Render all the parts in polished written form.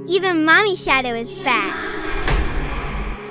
even Mommy's shadow is fat.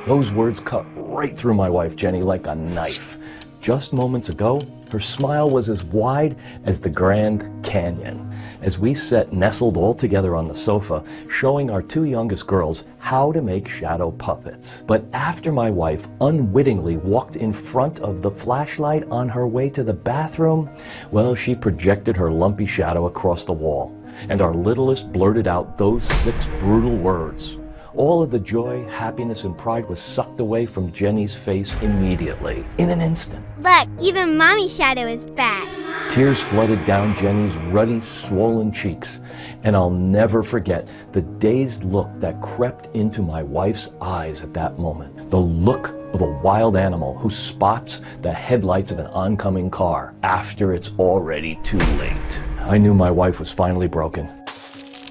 Those words cut right through my wife, Jenny, like a knife. Just moments ago, her smile was as wide as the Grand Canyon as we sat nestled all together on the sofa, showing our two youngest girls how to make shadow puppets. But after my wife unwittingly walked in front of the flashlight on her way to the bathroom, well, she projected her lumpy shadow across the wall, and our littlest blurted out those 6 brutal words. All of the joy, happiness, and pride was sucked away from Jenny's face immediately, in an instant. Look, even Mommy's shadow is fat. Tears flooded down Jenny's ruddy, swollen cheeks, and I'll never forget the dazed look that crept into my wife's eyes at that moment. The look of a wild animal who spots the headlights of an oncoming car after it's already too late. I knew my wife was finally broken.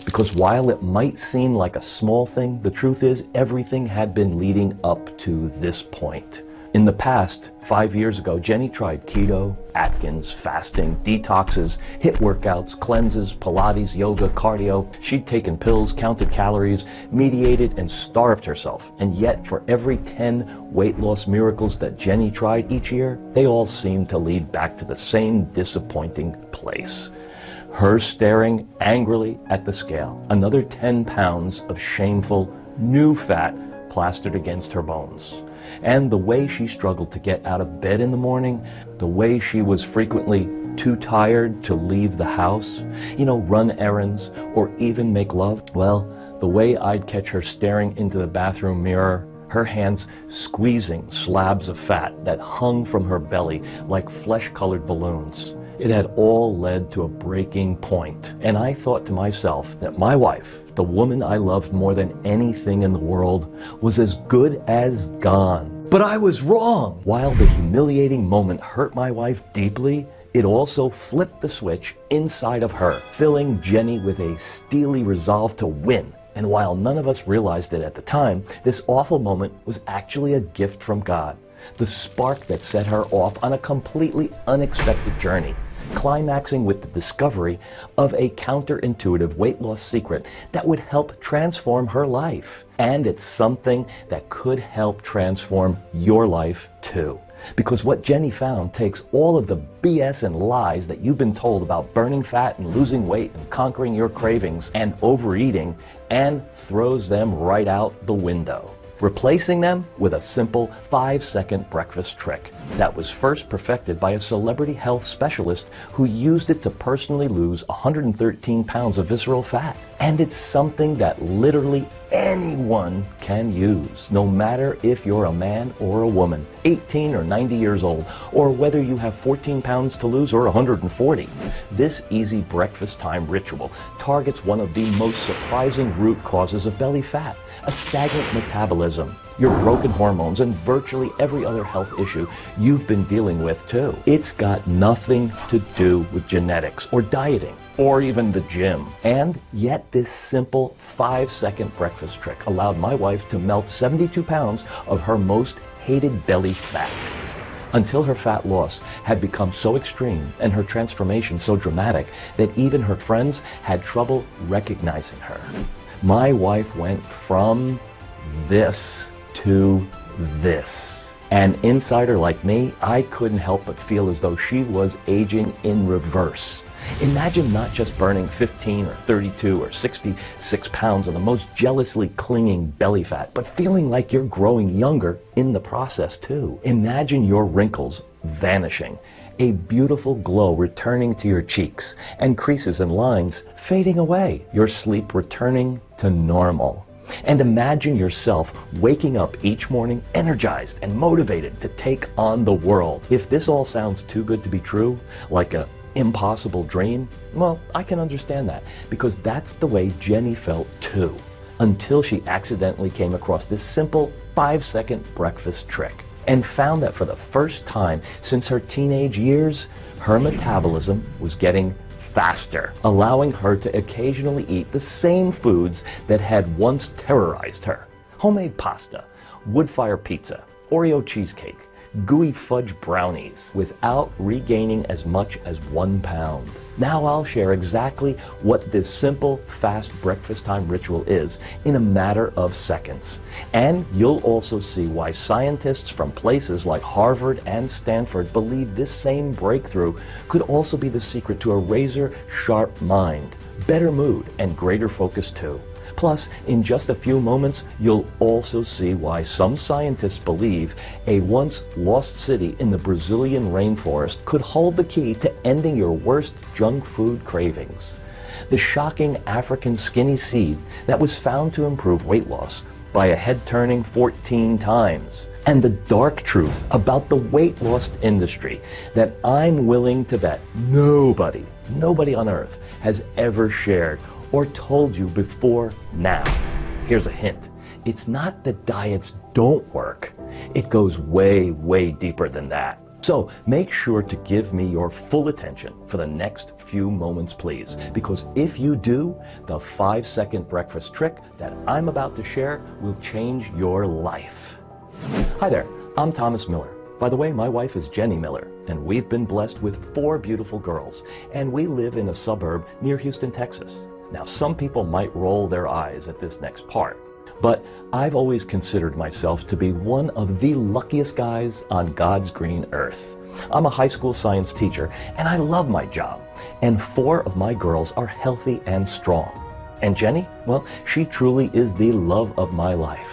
Because while it might seem like a small thing, the truth is everything had been leading up to this point. In the past, 5 years ago, Jenny tried keto, Atkins, fasting, detoxes, HIIT workouts, cleanses, Pilates, yoga, cardio. She'd taken pills, counted calories, mediated, and starved herself. And yet, for every 10 weight loss miracles that Jenny tried each year, they all seemed to lead back to the same disappointing place. Her staring angrily at the scale. Another 10 pounds of shameful, new fat plastered against her bones. And the way she struggled to get out of bed in the morning, the way she was frequently too tired to leave the house, run errands, or even make love. Well, the way I'd catch her staring into the bathroom mirror, her hands squeezing slabs of fat that hung from her belly like flesh-colored balloons. It had all led to a breaking point, and I thought to myself that my wife, the woman I loved more than anything in the world, was as good as gone. But I was wrong! While the humiliating moment hurt my wife deeply, it also flipped the switch inside of her, filling Jenny with a steely resolve to win. And while none of us realized it at the time, this awful moment was actually a gift from God. The spark that set her off on a completely unexpected journey, climaxing with the discovery of a counterintuitive weight loss secret that would help transform her life. And it's something that could help transform your life too. Because what Jenny found takes all of the BS and lies that you've been told about burning fat and losing weight and conquering your cravings and overeating and throws them right out the window, replacing them with a simple 5-second breakfast trick that was first perfected by a celebrity health specialist who used it to personally lose 113 pounds of visceral fat. And it's something that literally anyone can use, no matter if you're a man or a woman, 18 or 90 years old, or whether you have 14 pounds to lose or 140. This easy breakfast time ritual targets one of the most surprising root causes of belly fat, a stagnant metabolism, your broken hormones, and virtually every other health issue you've been dealing with too. It's got nothing to do with genetics or dieting or even the gym. And yet this simple 5-second breakfast trick allowed my wife to melt 72 pounds of her most hated belly fat, until her fat loss had become so extreme and her transformation so dramatic that even her friends had trouble recognizing her. My wife went from this to this. An insider like me, I couldn't help but feel as though she was aging in reverse. Imagine not just burning 15 or 32 or 66 pounds of the most jealously clinging belly fat, but feeling like you're growing younger in the process too. Imagine your wrinkles vanishing, a beautiful glow returning to your cheeks, and creases and lines fading away, your sleep returning to normal. And imagine yourself waking up each morning energized and motivated to take on the world. If this all sounds too good to be true, like an impossible dream, well, I can understand that, because that's the way Jenny felt too, until she accidentally came across this simple 5-second breakfast trick and found that for the first time since her teenage years, her metabolism was getting faster, allowing her to occasionally eat the same foods that had once terrorized her. Homemade pasta, wood fire pizza, Oreo cheesecake, gooey fudge brownies without regaining as much as 1 pound. Now I'll share exactly what this simple, fast breakfast time ritual is in a matter of seconds. And you'll also see why scientists from places like Harvard and Stanford believe this same breakthrough could also be the secret to a razor-sharp mind, better mood, and greater focus too. Plus, in just a few moments, you'll also see why some scientists believe a once lost city in the Brazilian rainforest could hold the key to ending your worst junk food cravings. The shocking African skinny seed that was found to improve weight loss by a head turning 14 times. And the dark truth about the weight loss industry that I'm willing to bet nobody on earth has ever shared or told you before now. Here's a hint. It's not that diets don't work. It goes way, way deeper than that. So make sure to give me your full attention for the next few moments, please. Because if you do, the 5-second breakfast trick that I'm about to share will change your life. Hi there, I'm Thomas Miller. By the way, my wife is Jenny Miller, and we've been blessed with 4 beautiful girls, and we live in a suburb near Houston, Texas. Now, some people might roll their eyes at this next part, but I've always considered myself to be one of the luckiest guys on God's green earth. I'm a high school science teacher, and I love my job, and 4 of my girls are healthy and strong. And Jenny, well, she truly is the love of my life.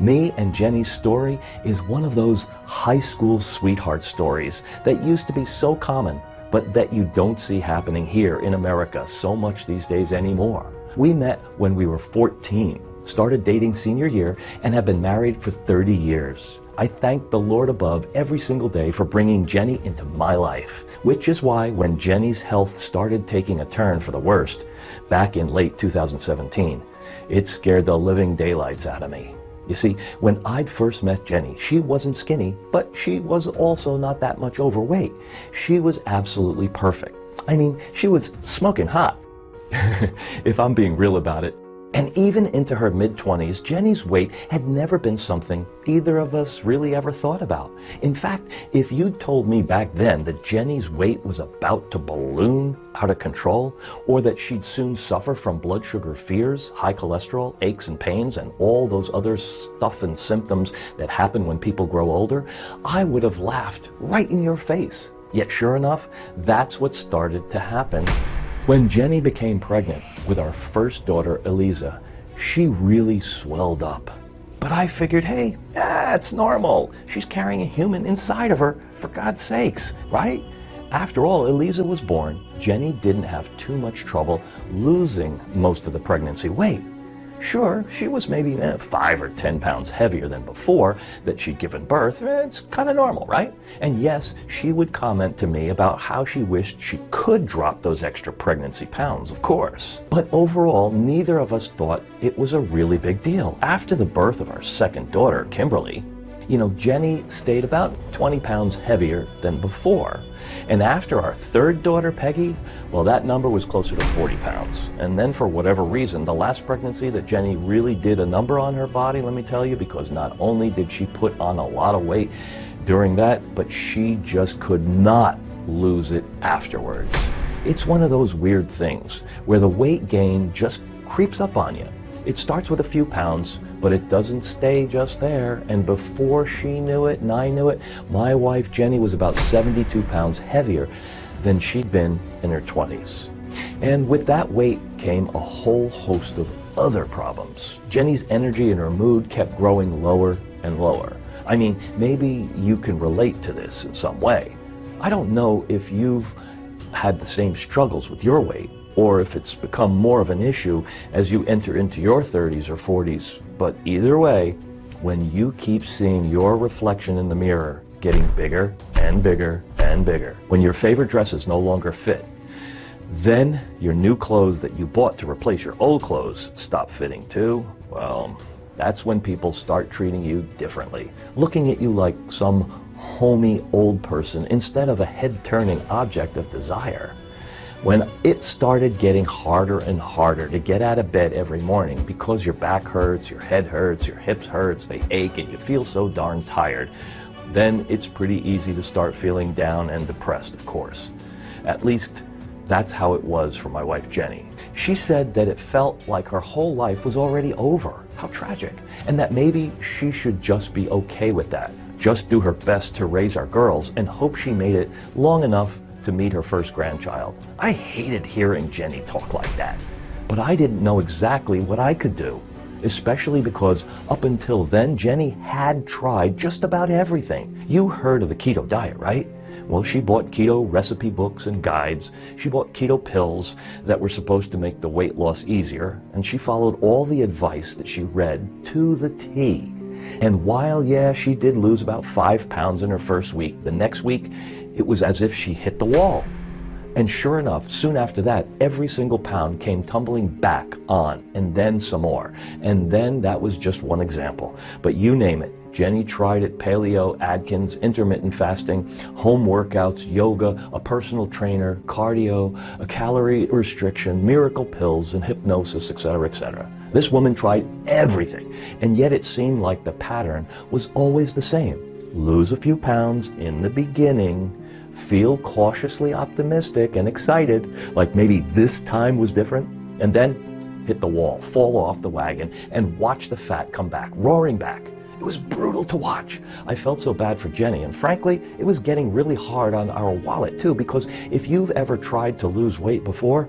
Me and Jenny's story is one of those high school sweetheart stories that used to be so common, but that you don't see happening here in America so much these days anymore. We met when we were 14, started dating senior year, and have been married for 30 years. I thank the Lord above every single day for bringing Jenny into my life, which is why when Jenny's health started taking a turn for the worst back in late 2017, it scared the living daylights out of me. You see, when I'd first met Jenny, she wasn't skinny, but she was also not that much overweight. She was absolutely perfect. I mean, she was smoking hot, if I'm being real about it. And even into her mid-20s, Jenny's weight had never been something either of us really ever thought about. In fact, if you'd told me back then that Jenny's weight was about to balloon out of control, or that she'd soon suffer from blood sugar fears, high cholesterol, aches and pains, and all those other stuff and symptoms that happen when people grow older, I would have laughed right in your face. Yet sure enough, that's what started to happen. When Jenny became pregnant with our first daughter, Eliza, she really swelled up. But I figured, hey, it's normal. She's carrying a human inside of her, for God's sakes, right? After all, Eliza was born, Jenny didn't have too much trouble losing most of the pregnancy weight. Sure, she was maybe 5 or 10 pounds heavier than before that she'd given birth. It's kind of normal, right? And yes, she would comment to me about how she wished she could drop those extra pregnancy pounds, of course. But overall, neither of us thought it was a really big deal. After the birth of our second daughter, Kimberly, Jenny stayed about 20 pounds heavier than before. And after our third daughter, Peggy, well, that number was closer to 40 pounds. And then for whatever reason, the last pregnancy that Jenny really did a number on her body, let me tell you, because not only did she put on a lot of weight during that, but she just could not lose it afterwards. It's one of those weird things where the weight gain just creeps up on you. It starts with a few pounds, but it doesn't stay just there. And before she knew it and I knew it, my wife Jenny was about 72 pounds heavier than she'd been in her 20s. And with that weight came a whole host of other problems. Jenny's energy and her mood kept growing lower and lower. I mean, maybe you can relate to this in some way. I don't know if you've had the same struggles with your weight, or if it's become more of an issue as you enter into your 30s or 40s. But either way, when you keep seeing your reflection in the mirror getting bigger and bigger and bigger, when your favorite dresses no longer fit, then your new clothes that you bought to replace your old clothes stop fitting too, well, that's when people start treating you differently, looking at you like some homey old person instead of a head-turning object of desire. When it started getting harder and harder to get out of bed every morning because your back hurts, your head hurts, your hips hurts, they ache, and you feel so darn tired, then it's pretty easy to start feeling down and depressed, of course. At least, that's how it was for my wife, Jenny. She said that it felt like her whole life was already over. How tragic. And that maybe she should just be okay with that. Just do her best to raise our girls and hope she made it long enough to meet her first grandchild. I hated hearing Jenny talk like that, but I didn't know exactly what I could do, especially because up until then, Jenny had tried just about everything. You heard of the keto diet, right? Well, she bought keto recipe books and guides. She bought keto pills that were supposed to make the weight loss easier, and she followed all the advice that she read to the T. And while, yeah, she did lose about 5 pounds in her first week, the next week, it was as if she hit the wall. And sure enough, soon after that, every single pound came tumbling back on, and then some more. And then that was just one example. But you name it. Jenny tried it: paleo, Atkins, intermittent fasting, home workouts, yoga, a personal trainer, cardio, a calorie restriction, miracle pills, and hypnosis, etc., etc. This woman tried everything, and yet it seemed like the pattern was always the same. Lose a few pounds in the beginning, feel cautiously optimistic and excited, like maybe this time was different, and then hit the wall, fall off the wagon, and watch the fat come back, roaring back. It was brutal to watch. I felt so bad for Jenny, and frankly, it was getting really hard on our wallet too, because if you've ever tried to lose weight before,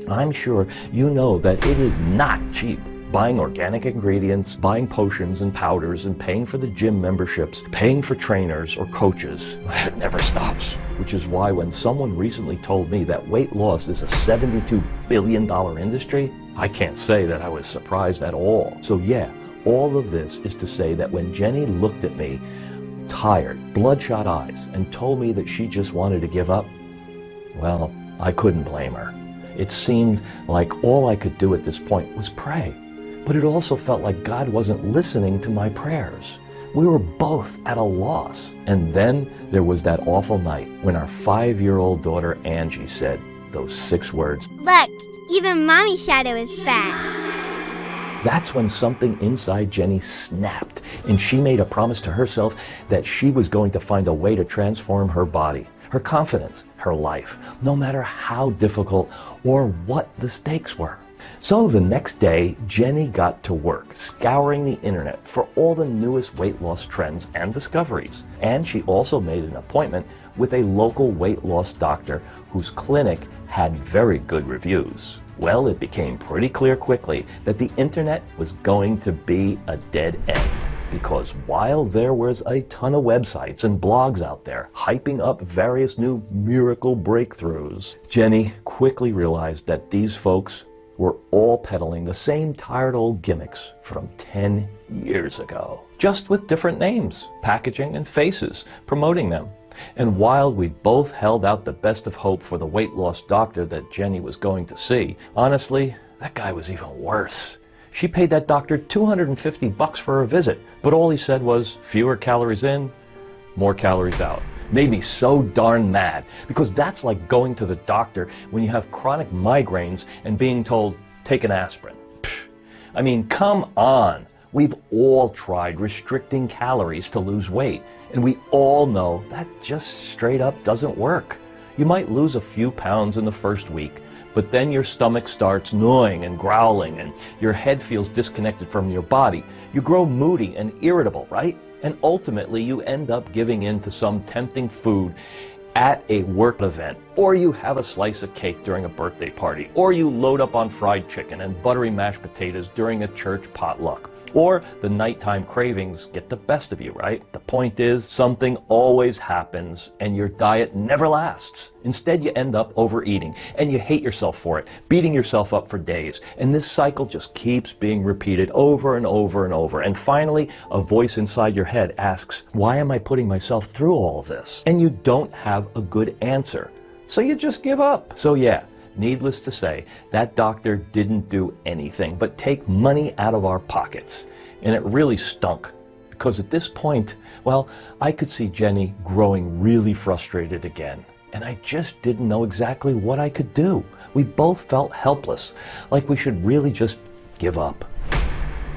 I'm sure you know that it is not cheap. Buying organic ingredients, buying potions and powders, and paying for the gym memberships, paying for trainers or coaches, it never stops. Which is why when someone recently told me that weight loss is a $72 billion industry, I can't say that I was surprised at all. So yeah, all of this is to say that when Jenny looked at me, tired, bloodshot eyes, and told me that she just wanted to give up, well, I couldn't blame her. It seemed like all I could do at this point was pray. But it also felt like God wasn't listening to my prayers. We were both at a loss. And then there was that awful night when our 5-year-old daughter Angie said those 6 words, "Look, even Mommy's shadow is fat." That's when something inside Jenny snapped, and she made a promise to herself that she was going to find a way to transform her body, her confidence, her life, no matter how difficult or what the stakes were. So the next day, Jenny got to work, scouring the internet for all the newest weight loss trends and discoveries. And she also made an appointment with a local weight loss doctor whose clinic had very good reviews. Well, it became pretty clear quickly that the internet was going to be a dead end. Because while there was a ton of websites and blogs out there hyping up various new miracle breakthroughs, Jenny quickly realized that these folks were all peddling the same tired old gimmicks from 10 years ago, just with different names, packaging, and faces promoting them. And while we both held out the best of hope for the weight loss doctor that Jenny was going to see, honestly, that guy was even worse. She paid that doctor $250 for a visit, but all he said was fewer calories in, more calories out. Made me so darn mad, because that's like going to the doctor when you have chronic migraines and being told, take an aspirin. I mean, come on. We've all tried restricting calories to lose weight, and we all know that just straight up doesn't work. You might lose a few pounds in the first week, but then your stomach starts gnawing and growling, and your head feels disconnected from your body. You grow moody and irritable, right? And ultimately, you end up giving in to some tempting food at a work event, or you have a slice of cake during a birthday party, or you load up on fried chicken and buttery mashed potatoes during a church potluck, or the nighttime cravings get the best of you, right? The point is, something always happens and your diet never lasts. Instead, you end up overeating and you hate yourself for it, beating yourself up for days. And this cycle just keeps being repeated over and over and over. And finally, a voice inside your head asks, why am I putting myself through all of this? And you don't have a good answer. So you just give up. So yeah, needless to say, that doctor didn't do anything but take money out of our pockets. And it really stunk. Because at this point, well, I could see Jenny growing really frustrated again. And I just didn't know exactly what I could do. We both felt helpless, like we should really just give up.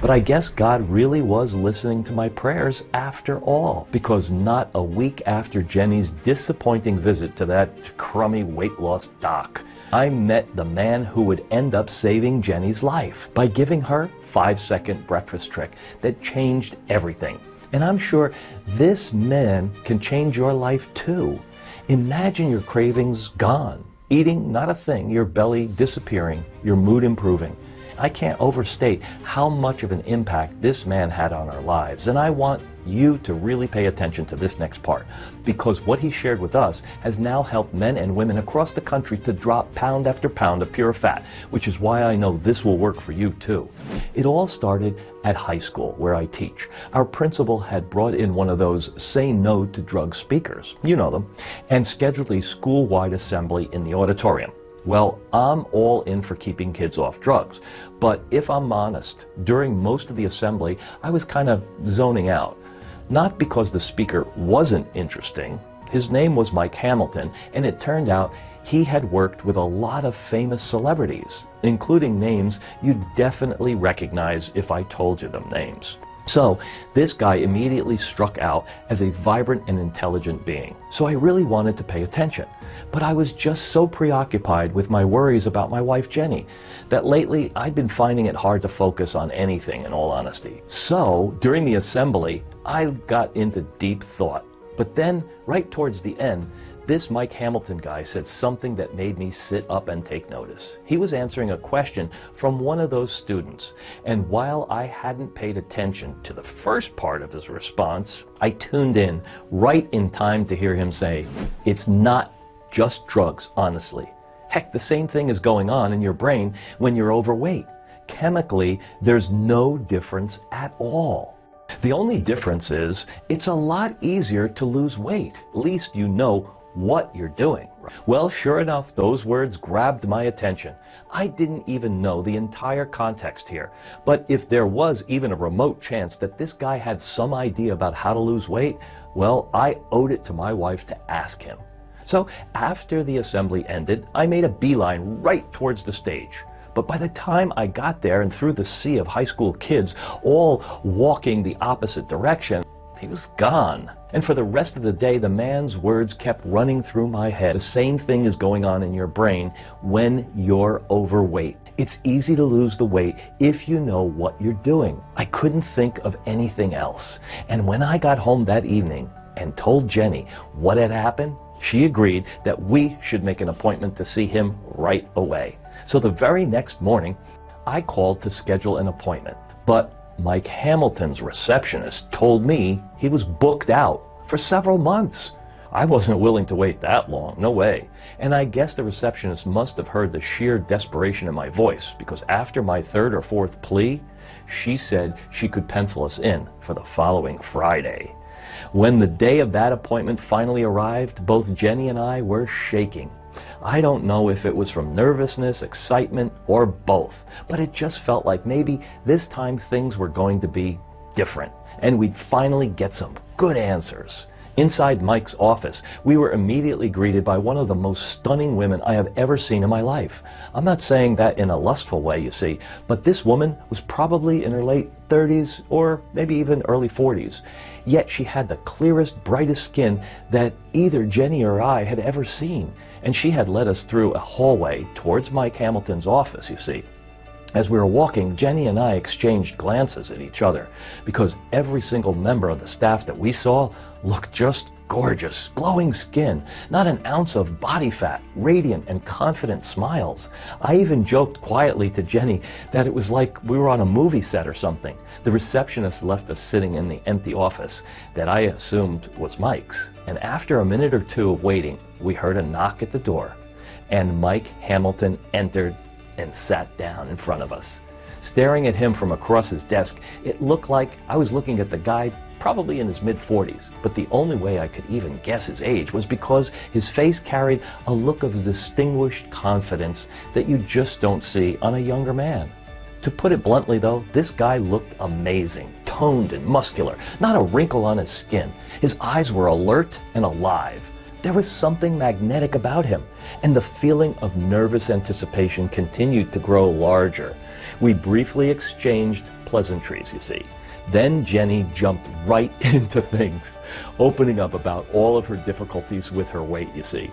But I guess God really was listening to my prayers after all, because not a week after Jenny's disappointing visit to that crummy weight loss doc, I met the man who would end up saving Jenny's life by giving her a 5-second breakfast trick that changed everything. And I'm sure this man can change your life too. Imagine your cravings gone, eating not a thing, your belly disappearing, your mood improving. I can't overstate how much of an impact this man had on our lives, and I want you to really pay attention to this next part, because what he shared with us has now helped men and women across the country to drop pound after pound of pure fat, which is why I know this will work for you too. It all started at high school, where I teach. Our principal had brought in one of those say no to drug speakers, you know them, and scheduled a school-wide assembly in the auditorium. Well, I'm all in for keeping kids off drugs, but if I'm honest, during most of the assembly, I was kind of zoning out. Not because the speaker wasn't interesting. His name was Mike Hamilton, and it turned out he had worked with a lot of famous celebrities, including names you'd definitely recognize if I told you them names. So this guy immediately struck out as a vibrant and intelligent being. So I really wanted to pay attention. But I was just so preoccupied with my worries about my wife Jenny that lately I'd been finding it hard to focus on anything, in all honesty. So during the assembly, I got into deep thought. But then, right towards the end, this Mike Hamilton guy said something that made me sit up and take notice. He was answering a question from one of those students, and while I hadn't paid attention to the first part of his response, I tuned in right in time to hear him say, "It's not just drugs, honestly. Heck, the same thing is going on in your brain when you're overweight. Chemically, there's no difference at all. The only difference is it's a lot easier to lose weight. At least you know what you're doing." Well, sure enough, those words grabbed my attention. I didn't even know the entire context here, but if there was even a remote chance that this guy had some idea about how to lose weight, well, I owed it to my wife to ask him. So after the assembly ended, I made a beeline right towards the stage. But by the time I got there and through the sea of high school kids all walking the opposite direction, he was gone. And for the rest of the day, the man's words kept running through my head. The same thing is going on in your brain when you're overweight. It's easy to lose the weight if you know what you're doing. I couldn't think of anything else. And when I got home that evening and told Jenny what had happened, she agreed that we should make an appointment to see him right away. So the very next morning, I called to schedule an appointment. But Mike Hamilton's receptionist told me he was booked out for several months. I wasn't willing to wait that long, no way. And I guess the receptionist must have heard the sheer desperation in my voice, because after my third or fourth plea, she said she could pencil us in for the following Friday. When the day of that appointment finally arrived, both Jenny and I were shaking. I don't know if it was from nervousness, excitement, or both, but it just felt like maybe this time things were going to be different, and we'd finally get some good answers. Inside Mike's office, we were immediately greeted by one of the most stunning women I have ever seen in my life. I'm not saying that in a lustful way, you see, but this woman was probably in her late 30s or maybe even early 40s. Yet she had the clearest, brightest skin that either Jenny or I had ever seen. And she had led us through a hallway towards Mike Hamilton's office, you see. As we were walking, Jenny and I exchanged glances at each other because every single member of the staff that we saw looked just gorgeous, glowing skin, not an ounce of body fat, radiant and confident smiles. I even joked quietly to Jenny that it was like we were on a movie set or something. The receptionist left us sitting in the empty office that I assumed was Mike's. And after a minute or two of waiting, we heard a knock at the door, and Mike Hamilton entered and sat down in front of us. Staring at him from across his desk, it looked like I was looking at the guy probably in his mid-40s, but the only way I could even guess his age was because his face carried a look of distinguished confidence that you just don't see on a younger man. To put it bluntly though, this guy looked amazing, toned and muscular, not a wrinkle on his skin. His eyes were alert and alive. There was something magnetic about him, and the feeling of nervous anticipation continued to grow larger. We briefly exchanged pleasantries, you see. Then Jenny jumped right into things, opening up about all of her difficulties with her weight, you see.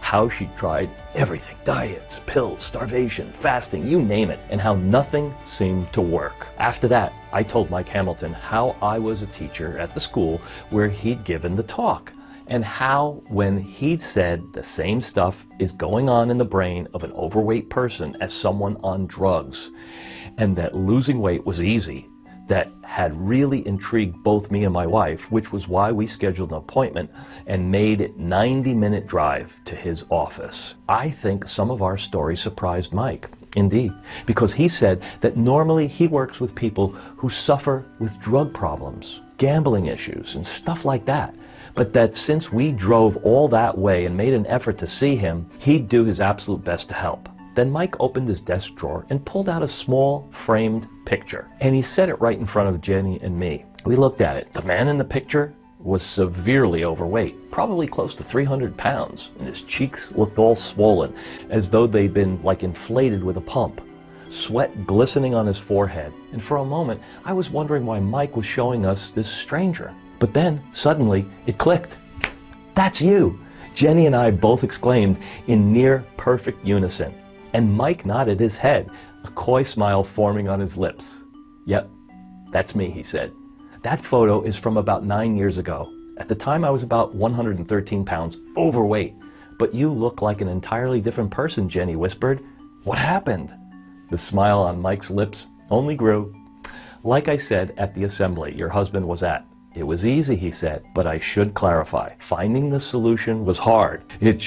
How she tried everything, diets, pills, starvation, fasting, you name it, and how nothing seemed to work. After that, I told Mike Hamilton how I was a teacher at the school where he'd given the talk, and how when he'd said the same stuff is going on in the brain of an overweight person as someone on drugs, and that losing weight was easy, that had really intrigued both me and my wife, which was why we scheduled an appointment and made it 90-minute drive to his office. I think some of our stories surprised Mike, indeed, because he said that normally he works with people who suffer with drug problems, gambling issues, and stuff like that. But that since we drove all that way and made an effort to see him, he'd do his absolute best to help. Then Mike opened his desk drawer and pulled out a small framed picture, and he set it right in front of Jenny and me. We looked at it. The man in the picture was severely overweight, probably close to 300 pounds, and his cheeks looked all swollen, as though they'd been like inflated with a pump. Sweat glistening on his forehead, and for a moment I was wondering why Mike was showing us this stranger. But then, suddenly, it clicked. "That's you!" Jenny and I both exclaimed in near perfect unison. And Mike nodded his head, a coy smile forming on his lips. "Yep, that's me," he said. "That photo is from about 9 years ago. At the time I was about 113 pounds overweight. But you look like an entirely different person," Jenny whispered. "What happened?" The smile on Mike's lips only grew. "Like I said at the assembly your husband was at, it was easy," he said, "but I should clarify. Finding the solution was hard. It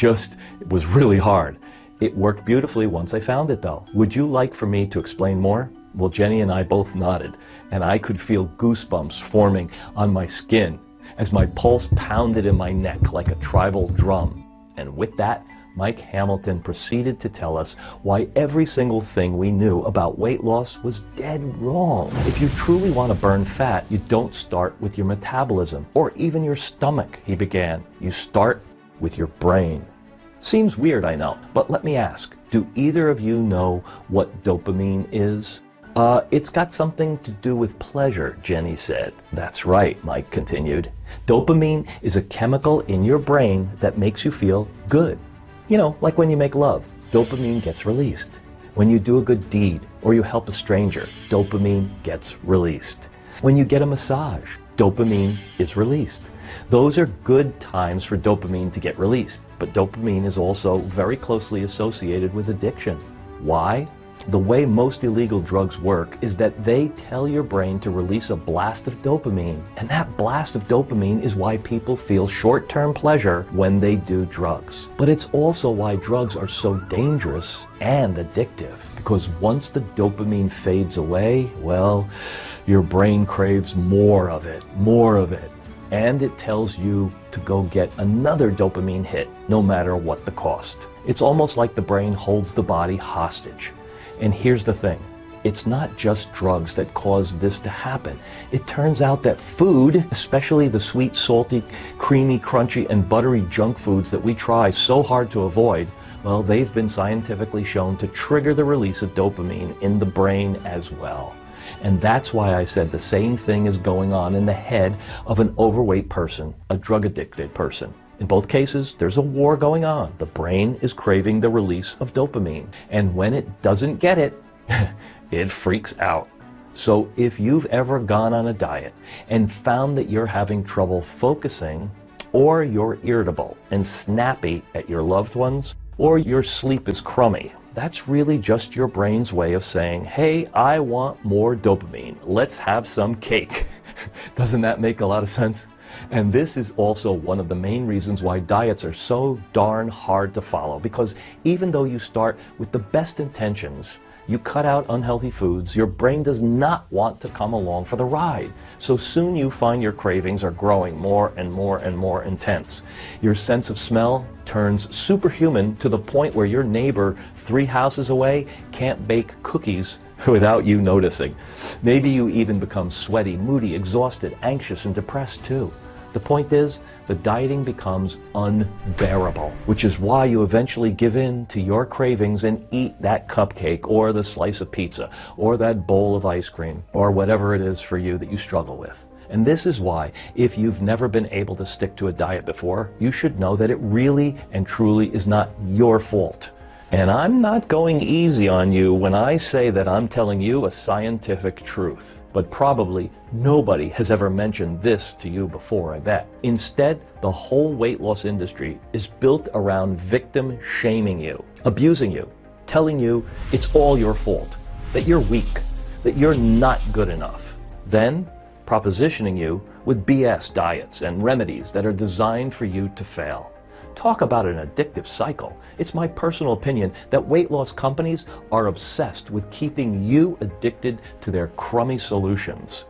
was really hard. It worked beautifully once I found it, though. Would you like for me to explain more?" Well, Jenny and I both nodded, and I could feel goosebumps forming on my skin as my pulse pounded in my neck like a tribal drum. And with that, Mike Hamilton proceeded to tell us why every single thing we knew about weight loss was dead wrong. If you truly want to burn fat, you don't start with your metabolism or even your stomach, he began. You start with your brain. Seems weird, I know, but let me ask, do either of you know what dopamine is? It's got something to do with pleasure, Jenny said. That's right, Mike continued. Dopamine is a chemical in your brain that makes you feel good. You know, like when you make love, dopamine gets released. When you do a good deed or you help a stranger, dopamine gets released. When you get a massage, dopamine is released. Those are good times for dopamine to get released, but dopamine is also very closely associated with addiction. Why? The way most illegal drugs work is that they tell your brain to release a blast of dopamine, and that blast of dopamine is why people feel short-term pleasure when they do drugs. But it's also why drugs are so dangerous and addictive, because once the dopamine fades away, well, your brain craves more of it, and it tells you to go get another dopamine hit, no matter what the cost. It's almost like the brain holds the body hostage. And here's the thing, it's not just drugs that cause this to happen. It turns out that food, especially the sweet, salty, creamy, crunchy, and buttery junk foods that we try so hard to avoid, well, they've been scientifically shown to trigger the release of dopamine in the brain as well. And that's why I said the same thing is going on in the head of an overweight person, a drug-addicted person. In both cases, there's a war going on. The brain is craving the release of dopamine. And when it doesn't get it, it freaks out. So if you've ever gone on a diet and found that you're having trouble focusing, or you're irritable and snappy at your loved ones, or your sleep is crummy, that's really just your brain's way of saying, hey, I want more dopamine. Let's have some cake. Doesn't that make a lot of sense? And this is also one of the main reasons why diets are so darn hard to follow, because even though you start with the best intentions, you cut out unhealthy foods, your brain does not want to come along for the ride. So soon you find your cravings are growing more and more and more intense. Your sense of smell turns superhuman to the point where your neighbor 3 houses away can't bake cookies without you noticing. Maybe you even become sweaty, moody, exhausted, anxious, and depressed too. The point is, the dieting becomes unbearable, which is why you eventually give in to your cravings and eat that cupcake or the slice of pizza or that bowl of ice cream or whatever it is for you that you struggle with. And this is why, if you've never been able to stick to a diet before, you should know that it really and truly is not your fault. And I'm not going easy on you when I say that I'm telling you a scientific truth. But probably nobody has ever mentioned this to you before, I bet. Instead, the whole weight loss industry is built around victim shaming you, abusing you, telling you it's all your fault, that you're weak, that you're not good enough. Then, propositioning you with BS diets and remedies that are designed for you to fail. Talk about an addictive cycle. It's my personal opinion that weight loss companies are obsessed with keeping you addicted to their crummy solutions.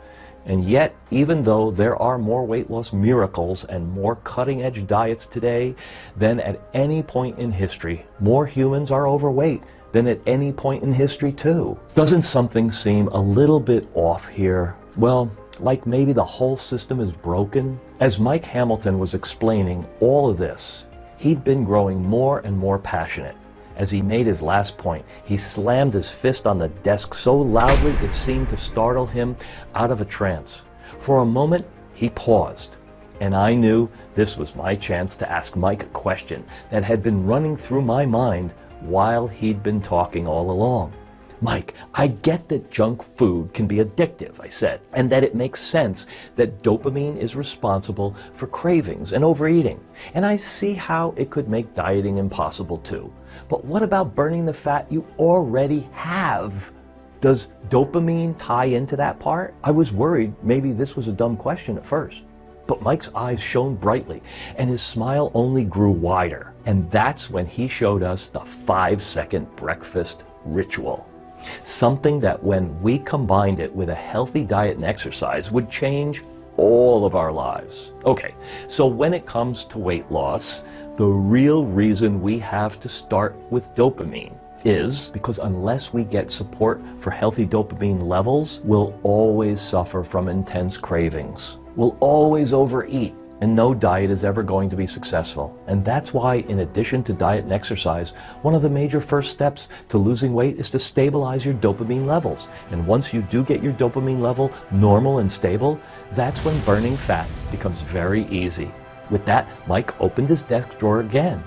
And yet, even though there are more weight loss miracles and more cutting-edge diets today than at any point in history, more humans are overweight than at any point in history too. Doesn't something seem a little bit off here? Well, like maybe the whole system is broken? As Mike Hamilton was explaining all of this, he'd been growing more and more passionate. As he made his last point, he slammed his fist on the desk so loudly it seemed to startle him out of a trance. For a moment, he paused, and I knew this was my chance to ask Mike a question that had been running through my mind while he'd been talking all along. Mike, I get that junk food can be addictive, I said, and that it makes sense that dopamine is responsible for cravings and overeating. And I see how it could make dieting impossible too. But what about burning the fat you already have? Does dopamine tie into that part? I was worried maybe this was a dumb question at first. But Mike's eyes shone brightly, and his smile only grew wider. And that's when he showed us the 5-second breakfast ritual. Something that when we combined it with a healthy diet and exercise would change all of our lives. Okay, so when it comes to weight loss, the real reason we have to start with dopamine is because unless we get support for healthy dopamine levels, we'll always suffer from intense cravings. We'll always overeat, and no diet is ever going to be successful. And that's why, in addition to diet and exercise, one of the major first steps to losing weight is to stabilize your dopamine levels. And once you do get your dopamine level normal and stable, that's when burning fat becomes very easy. With that, Mike opened his desk drawer again.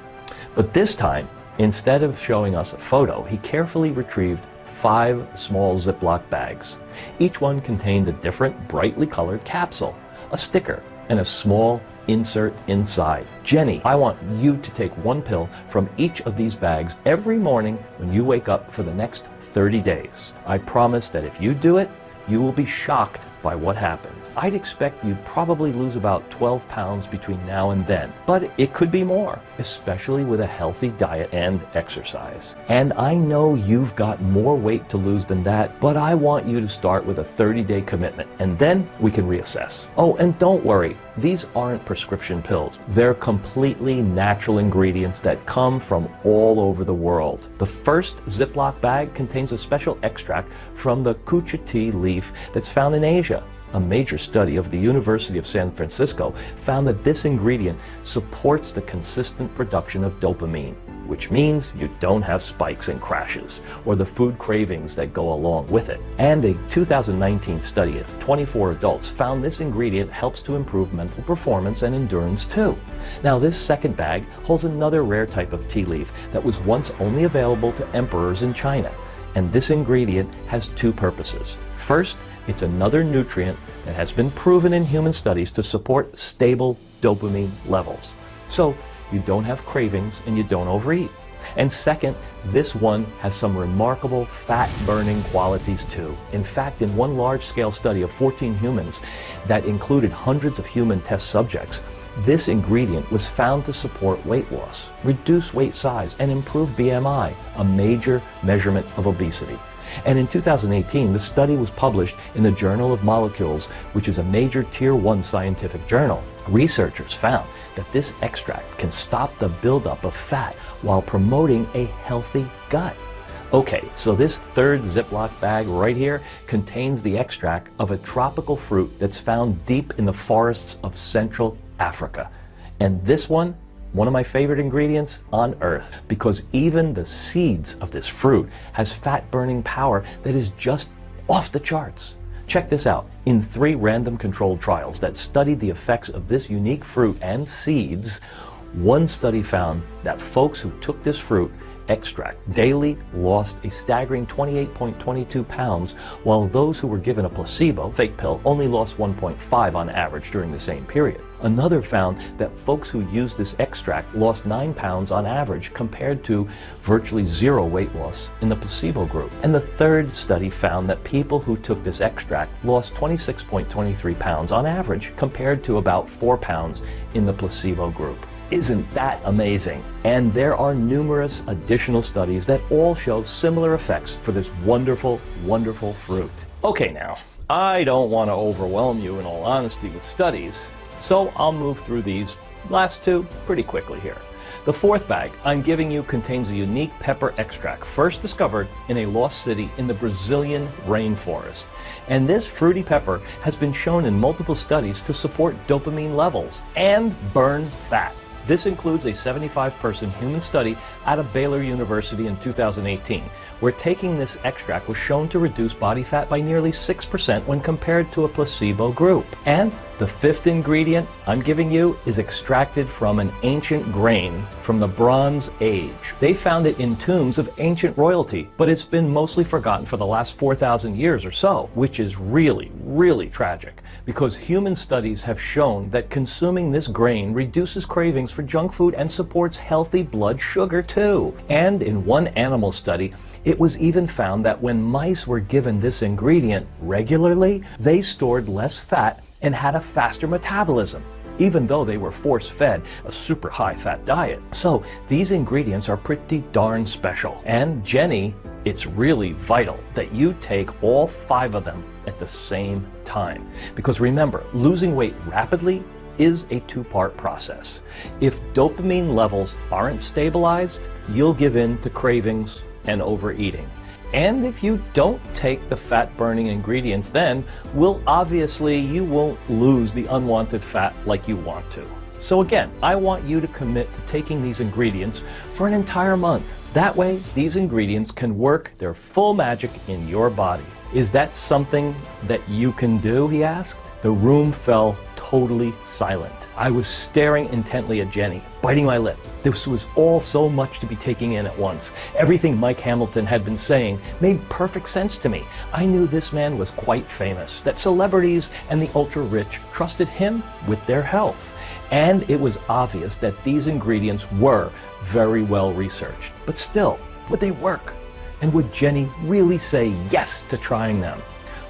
But this time, instead of showing us a photo, he carefully retrieved 5 small Ziploc bags. Each one contained a different, brightly colored capsule, a sticker, and a small insert inside. Jenny, I want you to take 1 pill from each of these bags every morning when you wake up for the next 30 days. I promise that if you do it, you will be shocked by what happens. I'd expect you'd probably lose about 12 pounds between now and then, but it could be more, especially with a healthy diet and exercise. And I know you've got more weight to lose than that, but I want you to start with a 30-day commitment, and then we can reassess. Oh, and don't worry, these aren't prescription pills. They're completely natural ingredients that come from all over the world. The first Ziploc bag contains a special extract from the kucha tea leaf that's found in Asia. A major study of the University of San Francisco found that this ingredient supports the consistent production of dopamine, which means you don't have spikes and crashes, or the food cravings that go along with it. And a 2019 study of 24 adults found this ingredient helps to improve mental performance and endurance too. Now, this second bag holds another rare type of tea leaf that was once only available to emperors in China. And this ingredient has 2 purposes. First, it's another nutrient that has been proven in human studies to support stable dopamine levels. So you don't have cravings and you don't overeat. And second, this one has some remarkable fat-burning qualities too. In fact, in one large-scale study of 14 humans that included hundreds of human test subjects, this ingredient was found to support weight loss, reduce weight size, and improve BMI, a major measurement of obesity. And in 2018, the study was published in the Journal of Molecules, which is a major Tier 1 scientific journal. Researchers found that this extract can stop the buildup of fat while promoting a healthy gut. Okay, so this third Ziploc bag right here contains the extract of a tropical fruit that's found deep in the forests of Central Africa. And this one of my favorite ingredients on earth, because even the seeds of this fruit has fat-burning power that is just off the charts. Check this out. In 3 random controlled trials that studied the effects of this unique fruit and seeds, one study found that folks who took this fruit extract daily lost a staggering 28.22 pounds, while those who were given a placebo, fake pill, only lost 1.5 on average during the same period. Another found that folks who used this extract lost 9 pounds on average, compared to virtually 0 weight loss in the placebo group. And the third study found that people who took this extract lost 26.23 pounds on average, compared to about 4 pounds in the placebo group. Isn't that amazing? And there are numerous additional studies that all show similar effects for this wonderful, wonderful fruit. Okay now, I don't want to overwhelm you in all honesty with studies, so I'll move through these last 2 pretty quickly here. The 4th bag I'm giving you contains a unique pepper extract first discovered in a lost city in the Brazilian rainforest. And this fruity pepper has been shown in multiple studies to support dopamine levels and burn fat. This includes a 75-person human study out of Baylor University in 2018, where taking this extract was shown to reduce body fat by nearly 6% when compared to a placebo group. And the 5th ingredient I'm giving you is extracted from an ancient grain from the Bronze Age. They found it in tombs of ancient royalty, but it's been mostly forgotten for the last 4,000 years or so, which is really, really tragic, because human studies have shown that consuming this grain reduces cravings for junk food and supports healthy blood sugar too. And in one animal study, it was even found that when mice were given this ingredient regularly, they stored less fat and had a faster metabolism, even though they were force-fed a super high-fat diet. So these ingredients are pretty darn special. And Jenny, it's really vital that you take all 5 of them at the same time. Because remember, losing weight rapidly is a 2-part process. If dopamine levels aren't stabilized, you'll give in to cravings and overeating. And if you don't take the fat-burning ingredients, then, well, obviously you won't lose the unwanted fat like you want to. So again, I want you to commit to taking these ingredients for an entire month. That way, these ingredients can work their full magic in your body. Is that something that you can do, he asked. The room fell totally silent. I was staring intently at Jenny, biting my lip. This was all so much to be taking in at once. Everything Mike Hamilton had been saying made perfect sense to me. I knew this man was quite famous, that celebrities and the ultra-rich trusted him with their health. And it was obvious that these ingredients were very well researched. But still, would they work? And would Jenny really say yes to trying them?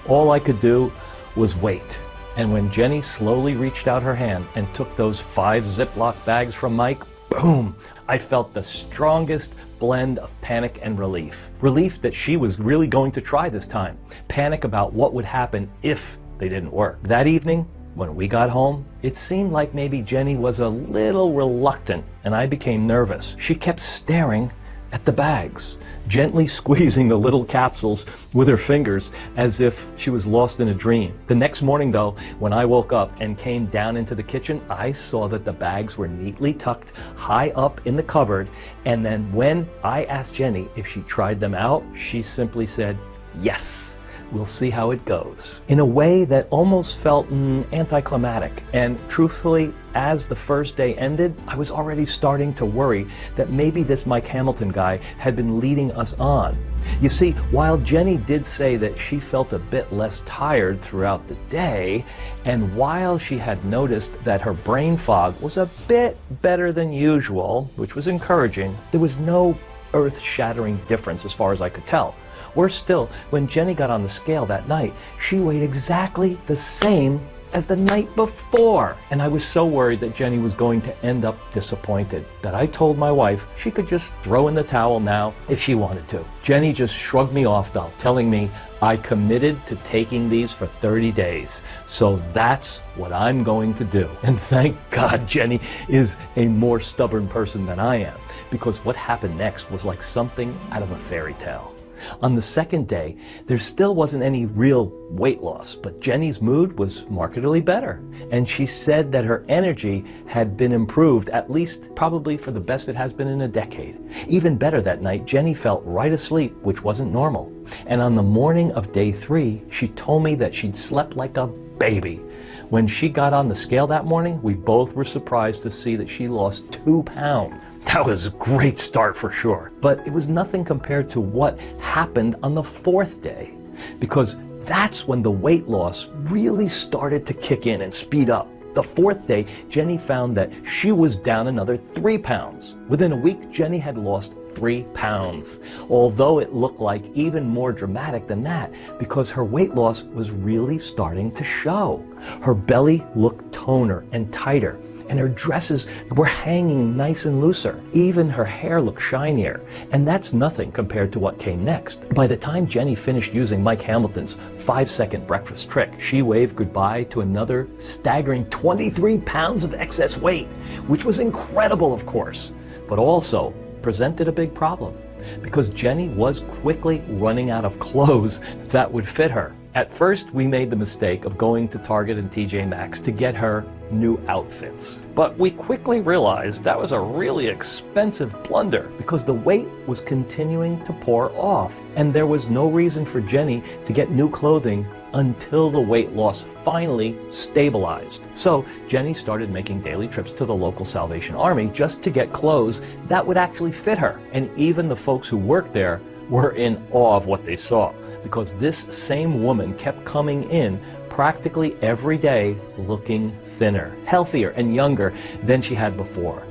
All I could do was wait. And when Jenny slowly reached out her hand and took those 5 Ziploc bags from Mike, boom, I felt the strongest blend of panic and relief. Relief that she was really going to try this time. Panic about what would happen if they didn't work. That evening, when we got home, it seemed like maybe Jenny was a little reluctant, and I became nervous. She kept staring at the bags, gently squeezing the little capsules with her fingers as if she was lost in a dream. The next morning, though, when I woke up and came down into the kitchen, I saw that the bags were neatly tucked high up in the cupboard. And then when I asked Jenny if she tried them out, she simply said, "Yes. We'll see how it goes," in a way that almost felt anticlimactic. And truthfully, as the first day ended, I was already starting to worry that maybe this Mike Hamilton guy had been leading us on. You see, while Jenny did say that she felt a bit less tired throughout the day, and while she had noticed that her brain fog was a bit better than usual, which was encouraging, there was no earth-shattering difference as far as I could tell. Worse still, when Jenny got on the scale that night, she weighed exactly the same as the night before. And I was so worried that Jenny was going to end up disappointed that I told my wife she could just throw in the towel now if she wanted to. Jenny just shrugged me off though, telling me I committed to taking these for 30 days. So that's what I'm going to do. And thank God Jenny is a more stubborn person than I am, because what happened next was like something out of a fairy tale. On the second day, there still wasn't any real weight loss, but Jenny's mood was markedly better. And she said that her energy had been improved, at least probably for the best it has been in a decade. Even better that night, Jenny felt right asleep, which wasn't normal. And on the morning of day 3, she told me that she'd slept like a baby. When she got on the scale that morning, we both were surprised to see that she lost 2 pounds. That was a great start for sure. But it was nothing compared to what happened on the 4th day, because that's when the weight loss really started to kick in and speed up. The 4th day, Jenny found that she was down another 3 pounds. Within a week, Jenny had lost 3 pounds, although it looked like even more dramatic than that, because her weight loss was really starting to show. Her belly looked toner and tighter, and her dresses were hanging nice and looser. Even her hair looked shinier, and that's nothing compared to what came next. By the time Jenny finished using Mike Hamilton's 5-second breakfast trick, she waved goodbye to another staggering 23 pounds of excess weight, which was incredible, of course, but also presented a big problem, because Jenny was quickly running out of clothes that would fit her. At first, we made the mistake of going to Target and TJ Maxx to get her new outfits. But we quickly realized that was a really expensive blunder, because the weight was continuing to pour off, and there was no reason for Jenny to get new clothing until the weight loss finally stabilized. So Jenny started making daily trips to the local Salvation Army just to get clothes that would actually fit her. And even the folks who worked there were in awe of what they saw, because this same woman kept coming in practically every day looking thinner, healthier, and younger than she had before.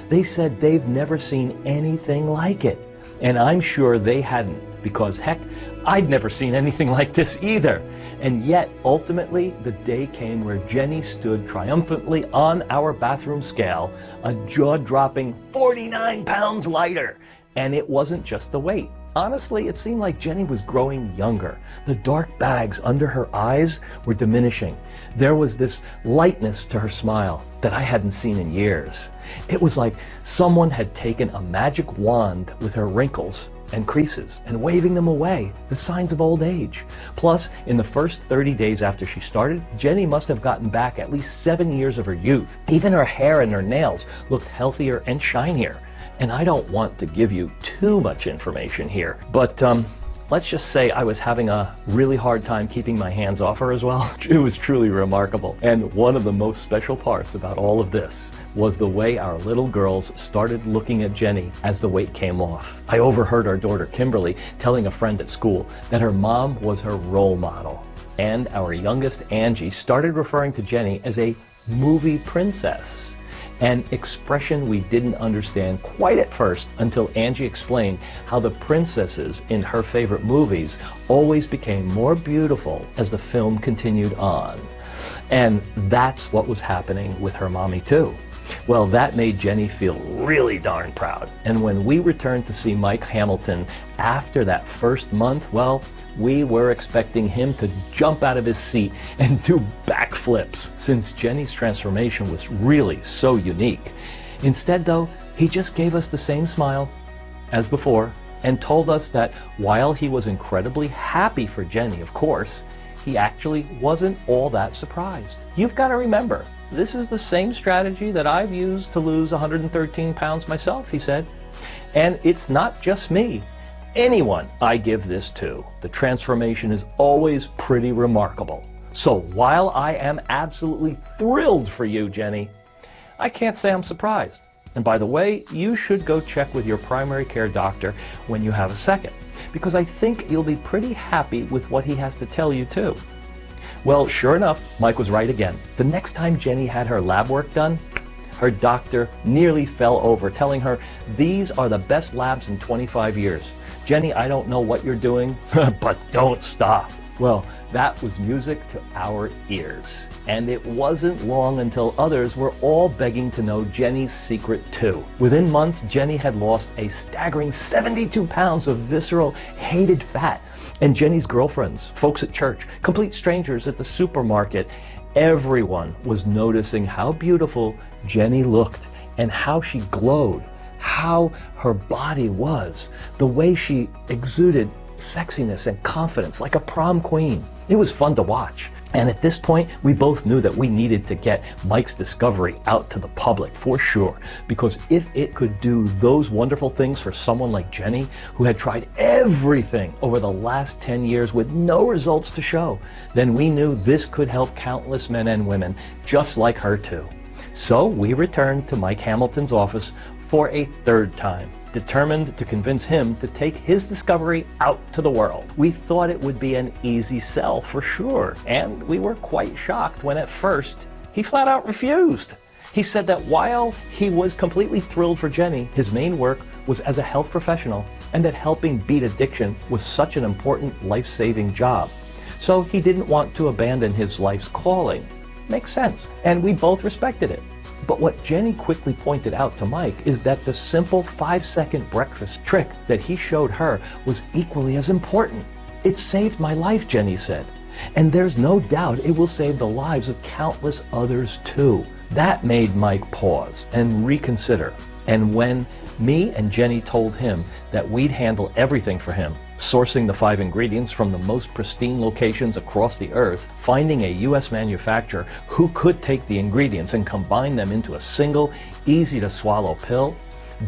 They said they've never seen anything like it. And I'm sure they hadn't, because heck, I'd never seen anything like this either. And yet, ultimately, the day came where Jenny stood triumphantly on our bathroom scale, a jaw-dropping 49 pounds lighter. And it wasn't just the weight. Honestly, it seemed like Jenny was growing younger. The dark bags under her eyes were diminishing. There was this lightness to her smile that I hadn't seen in years. It was like someone had taken a magic wand with her wrinkles and creases and waving them away, the signs of old age. Plus, in the first 30 days after she started, Jenny must have gotten back at least 7 years of her youth. Even her hair and her nails looked healthier and shinier. And I don't want to give you too much information here, but let's just say I was having a really hard time keeping my hands off her as well. It was truly remarkable. And one of the most special parts about all of this was the way our little girls started looking at Jenny as the weight came off. I overheard our daughter Kimberly telling a friend at school that her mom was her role model. And our youngest Angie started referring to Jenny as a movie princess. An expression we didn't understand quite at first until Angie explained how the princesses in her favorite movies always became more beautiful as the film continued on. And that's what was happening with her mommy too. Well, that made Jenny feel really darn proud. And when we returned to see Mike Hamilton after that first month, well, we were expecting him to jump out of his seat and do backflips, since Jenny's transformation was really so unique. Instead, though, he just gave us the same smile as before and told us that while he was incredibly happy for Jenny, of course, he actually wasn't all that surprised. You've got to remember, this is the same strategy that I've used to lose 113 pounds myself, he said. And it's not just me. Anyone I give this to, the transformation is always pretty remarkable. So while I am absolutely thrilled for you, Jenny, I can't say I'm surprised. And by the way, you should go check with your primary care doctor when you have a second, because I think you'll be pretty happy with what he has to tell you too. Well, sure enough, Mike was right again. The next time Jenny had her lab work done, her doctor nearly fell over, telling her these are the best labs in 25 years. Jenny, I don't know what you're doing, but don't stop. Well, that was music to our ears. And it wasn't long until others were all begging to know Jenny's secret too. Within months, Jenny had lost a staggering 72 pounds of visceral, hated fat. And Jenny's girlfriends, folks at church, complete strangers at the supermarket, everyone was noticing how beautiful Jenny looked and how she glowed. how her body was, the way she exuded sexiness and confidence like a prom queen. It was fun to watch. And at this point, we both knew that we needed to get Mike's discovery out to the public for sure, because if it could do those wonderful things for someone like Jenny, who had tried everything over the last 10 years with no results to show, then we knew this could help countless men and women just like her too. So we returned to Mike Hamilton's office for a third time, determined to convince him to take his discovery out to the world. We thought it would be an easy sell for sure, and we were quite shocked when at first he flat out refused. He said that while he was completely thrilled for Jenny, his main work was as a health professional, and that helping beat addiction was such an important life-saving job. So he didn't want to abandon his life's calling. Makes sense, and we both respected it. But what Jenny quickly pointed out to Mike is that the simple 5-second breakfast trick that he showed her was equally as important. It saved my life, Jenny said. And there's no doubt it will save the lives of countless others too. That made Mike pause and reconsider. And when me and Jenny told him that we'd handle everything for him, sourcing the 5 ingredients from the most pristine locations across the earth, finding a U.S. manufacturer who could take the ingredients and combine them into a single, easy-to-swallow pill,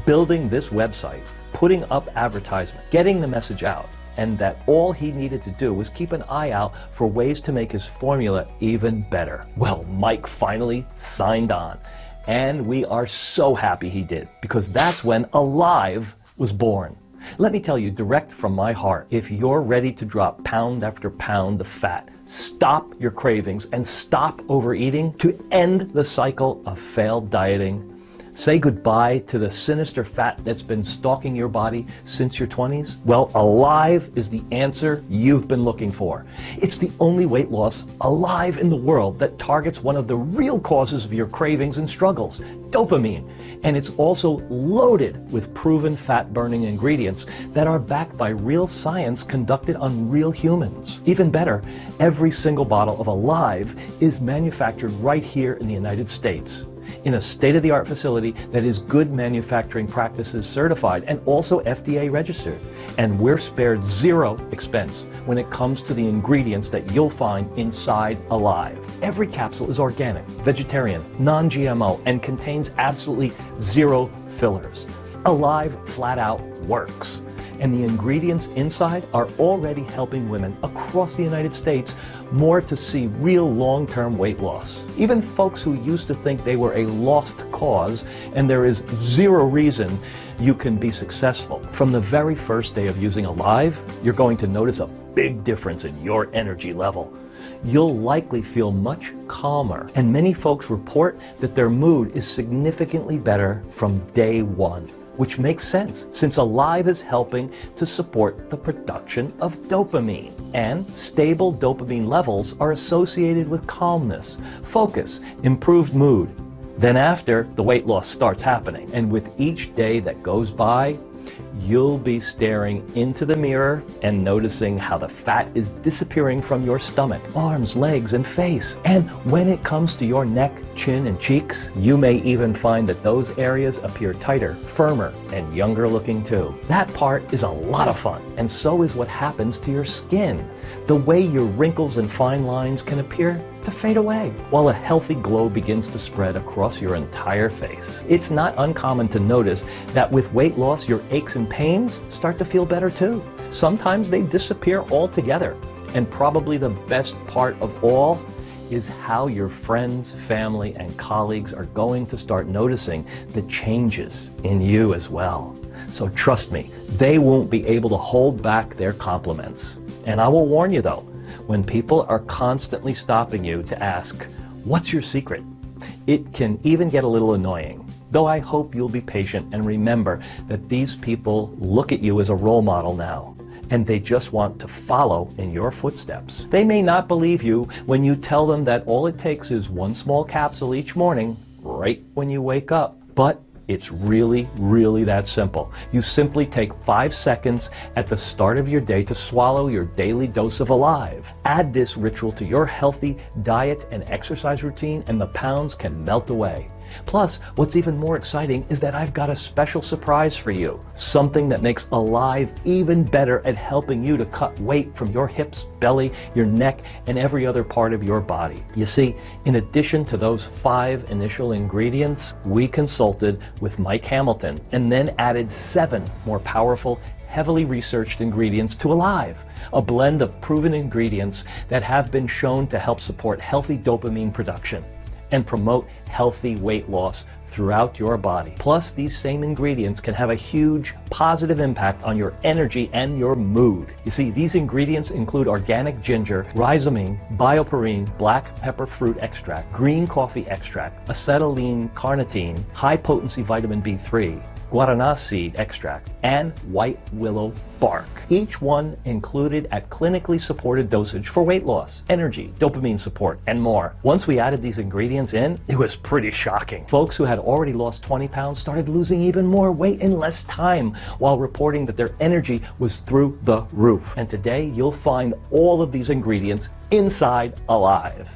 building this website, putting up advertisement, getting the message out, and that all he needed to do was keep an eye out for ways to make his formula even better. Well, Mike finally signed on, and we are so happy he did, because that's when Alive was born. Let me tell you direct from my heart, if you're ready to drop pound after pound of fat, stop your cravings, and stop overeating to end the cycle of failed dieting, say goodbye to the sinister fat that's been stalking your body since your 20s, well, Alive is the answer you've been looking for. It's the only weight loss alive in the world that targets one of the real causes of your cravings and struggles, dopamine. And it's also loaded with proven fat-burning ingredients that are backed by real science conducted on real humans. Even better, every single bottle of Alive is manufactured right here in the United States, in a state-of-the-art facility that is Good Manufacturing Practices certified and also FDA registered. And we're spared zero expense when it comes to the ingredients that you'll find inside Alive. Every capsule is organic, vegetarian, non-GMO, and contains absolutely zero fillers. Alive flat out works. And the ingredients inside are already helping women across the United States more to see real long-term weight loss. Even folks who used to think they were a lost cause, and there is zero reason you can be successful. From the very first day of using Alive, you're going to notice a big difference in your energy level. You'll likely feel much calmer, and many folks report that their mood is significantly better from day one. Which makes sense, since Alive is helping to support the production of dopamine. And stable dopamine levels are associated with calmness, focus, improved mood. Then after, the weight loss starts happening. And with each day that goes by, you'll be staring into the mirror and noticing how the fat is disappearing from your stomach, arms, legs, and face. And when it comes to your neck, chin, and cheeks, you may even find that those areas appear tighter, firmer, and younger looking too. That part is a lot of fun, and so is what happens to your skin. The way your wrinkles and fine lines can appear to fade away, while a healthy glow begins to spread across your entire face. It's not uncommon to notice that with weight loss, your aches and pains start to feel better too. Sometimes they disappear altogether. And probably the best part of all is how your friends, family, and colleagues are going to start noticing the changes in you as well. So trust me, they won't be able to hold back their compliments. And I will warn you though, when people are constantly stopping you to ask, "What's your secret?" it can even get a little annoying. Though I hope you'll be patient and remember that these people look at you as a role model now, and they just want to follow in your footsteps. They may not believe you when you tell them that all it takes is one small capsule each morning, right when you wake up. But it's really, really that simple. You simply take 5 seconds at the start of your day to swallow your daily dose of Alive. Add this ritual to your healthy diet and exercise routine, and the pounds can melt away. Plus, what's even more exciting is that I've got a special surprise for you. Something that makes Alive even better at helping you to cut weight from your hips, belly, your neck, and every other part of your body. You see, in addition to those 5 initial ingredients, we consulted with Mike Hamilton and then added 7 more powerful, heavily researched ingredients to Alive, a blend of proven ingredients that have been shown to help support healthy dopamine production and promote healthy weight loss throughout your body. Plus, these same ingredients can have a huge positive impact on your energy and your mood. You see, these ingredients include organic ginger, rhizomine, bioperine, black pepper fruit extract, green coffee extract, acetylene carnitine, high potency vitamin B3, guarana seed extract, and white willow bark. Each one included at clinically supported dosage for weight loss, energy, dopamine support, and more. Once we added these ingredients in, it was pretty shocking. Folks who had already lost 20 pounds started losing even more weight in less time while reporting that their energy was through the roof. And today you'll find all of these ingredients inside Alive.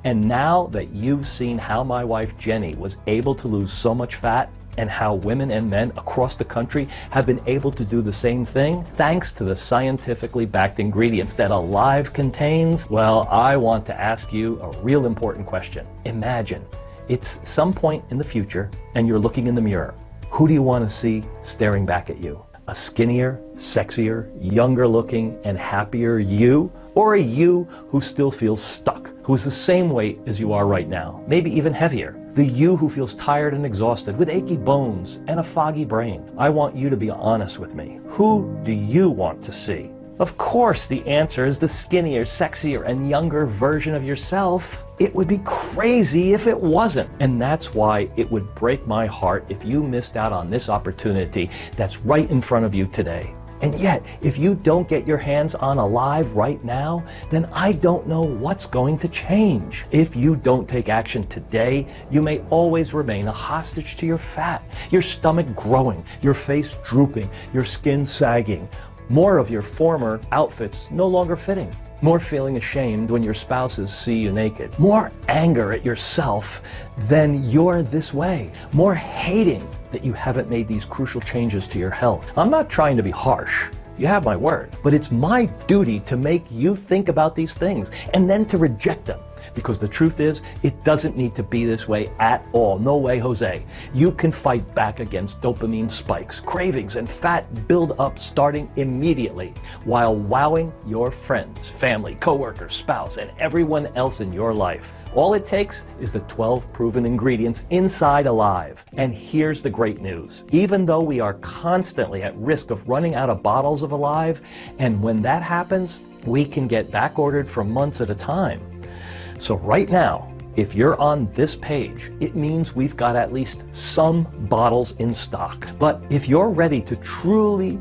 And now that you've seen how my wife Jenny was able to lose so much fat, and how women and men across the country have been able to do the same thing thanks to the scientifically backed ingredients that Alive contains, well, I want to ask you a real important question. Imagine it's some point in the future and you're looking in the mirror. Who do you want to see staring back at you? A skinnier, sexier, younger looking, and happier you? Or a you who still feels stuck, who is the same weight as you are right now, maybe even heavier? The you who feels tired and exhausted, with achy bones and a foggy brain. I want you to be honest with me. Who do you want to see? Of course, the answer is the skinnier, sexier, and younger version of yourself. It would be crazy if it wasn't. And that's why it would break my heart if you missed out on this opportunity that's right in front of you today. And yet, if you don't get your hands on Alive right now, then I don't know what's going to change. If you don't take action today, you may always remain a hostage to your fat, your stomach growing, your face drooping, your skin sagging, more of your former outfits no longer fitting, more feeling ashamed when your spouses see you naked, more anger at yourself than you're this way, more hating that you haven't made these crucial changes to your health. I'm not trying to be harsh. You have my word. But it's my duty to make you think about these things and then to reject them. Because the truth is, it doesn't need to be this way at all. No way, Jose. You can fight back against dopamine spikes, cravings, and fat build-up starting immediately while wowing your friends, family, coworkers, spouse, and everyone else in your life. All it takes is the 12 proven ingredients inside Alive. And here's the great news. Even though we are constantly at risk of running out of bottles of Alive, and when that happens, we can get back ordered for months at a time. So right now, if you're on this page, it means we've got at least some bottles in stock. But if you're ready to truly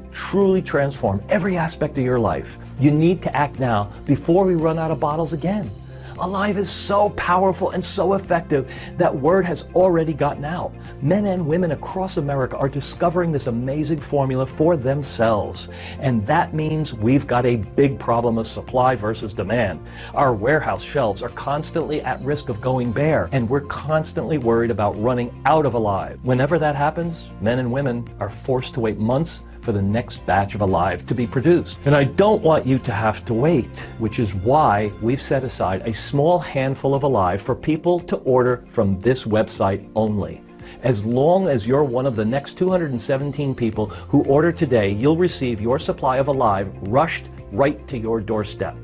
transform every aspect of your life, you need to act now before we run out of bottles again. Alive is so powerful and so effective that word has already gotten out. Men and women across America are discovering this amazing formula for themselves. And that means we've got a big problem of supply versus demand. Our warehouse shelves are constantly at risk of going bare, and we're constantly worried about running out of Alive. Whenever that happens, men and women are forced to wait months for the next batch of Alive to be produced. And I don't want you to have to wait, which is why we've set aside a small handful of Alive for people to order from this website only. As long as you're one of the next 217 people who order today, you'll receive your supply of Alive rushed right to your doorstep.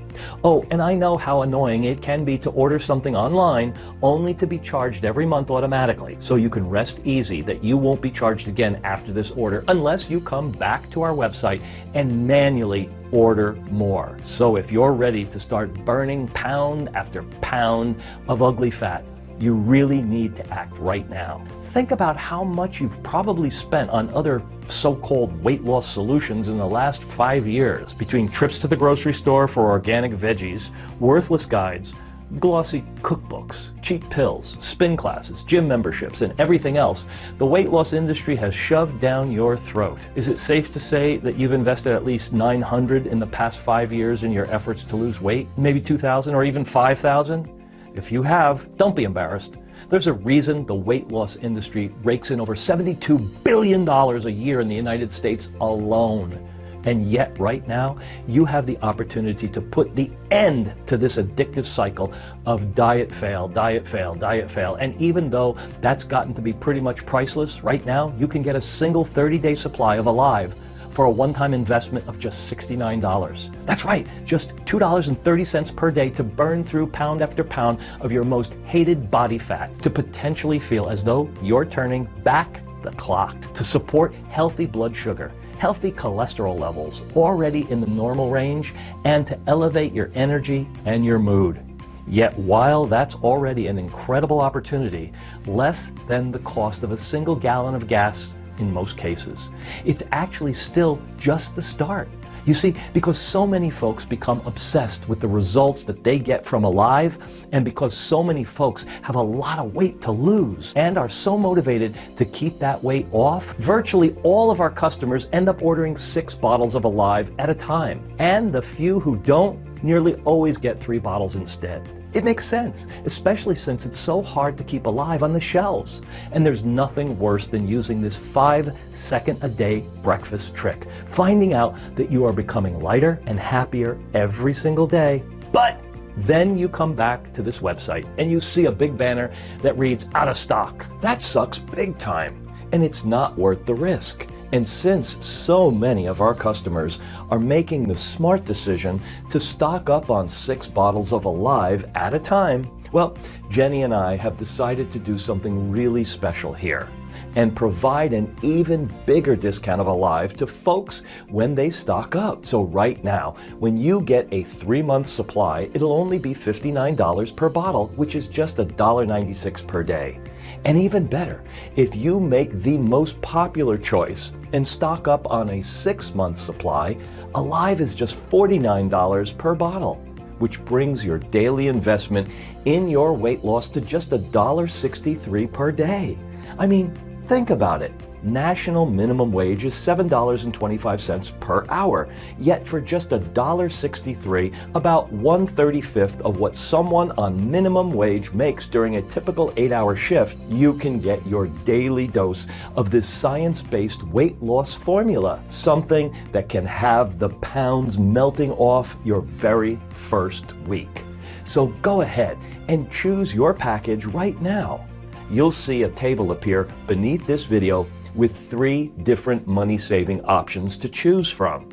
Oh, and I know how annoying it can be to order something online only to be charged every month automatically. So you can rest easy that you won't be charged again after this order unless you come back to our website and manually order more. So if you're ready to start burning pound after pound of ugly fat, you really need to act right now. Think about how much you've probably spent on other so-called weight loss solutions in the last 5 years, between trips to the grocery store for organic veggies, worthless guides, glossy cookbooks, cheap pills, spin classes, gym memberships, and everything else the weight loss industry has shoved down your throat. Is it safe to say that you've invested at least $900 in the past 5 years in your efforts to lose weight? Maybe $2,000 or even $5,000? If you have, don't be embarrassed. There's a reason the weight loss industry rakes in over $72 billion a year in the United States alone. And yet, right now, you have the opportunity to put the end to this addictive cycle of diet fail, diet fail, diet fail. And even though that's gotten to be pretty much priceless, right now, you can get a single 30-day supply of Alive for a one-time investment of just $69. That's right, just $2.30 per day to burn through pound after pound of your most hated body fat, to potentially feel as though you're turning back the clock, to support healthy blood sugar, healthy cholesterol levels already in the normal range, and to elevate your energy and your mood. Yet while that's already an incredible opportunity, less than the cost of a single gallon of gas in most cases, it's actually still just the start. You see, because so many folks become obsessed with the results that they get from Alive, and because so many folks have a lot of weight to lose and are so motivated to keep that weight off, virtually all of our customers end up ordering 6 bottles of Alive at a time. And the few who don't nearly always get 3 bottles instead. It makes sense, especially since it's so hard to keep Alive on the shelves. And there's nothing worse than using this 5-second-a-day breakfast trick, finding out that you are becoming lighter and happier every single day. But then you come back to this website and you see a big banner that reads out of stock. That sucks big time, and it's not worth the risk. And since so many of our customers are making the smart decision to stock up on 6 bottles of Alive at a time, well, Jenny and I have decided to do something really special here and provide an even bigger discount of Alive to folks when they stock up. So right now, when you get a 3-month supply, it'll only be $59 per bottle, which is just $1.96 per day. And even better, if you make the most popular choice and stock up on a 6-month supply, Alive is just $49 per bottle, which brings your daily investment in your weight loss to just $1.63 per day. I mean, think about it. National minimum wage is $7.25 per hour, yet for just $1.63, about 1/35 of what someone on minimum wage makes during a typical 8-hour shift, you can get your daily dose of this science-based weight loss formula, something that can have the pounds melting off your very first week. So go ahead and choose your package right now. You'll see a table appear beneath this video with 3 different money-saving options to choose from.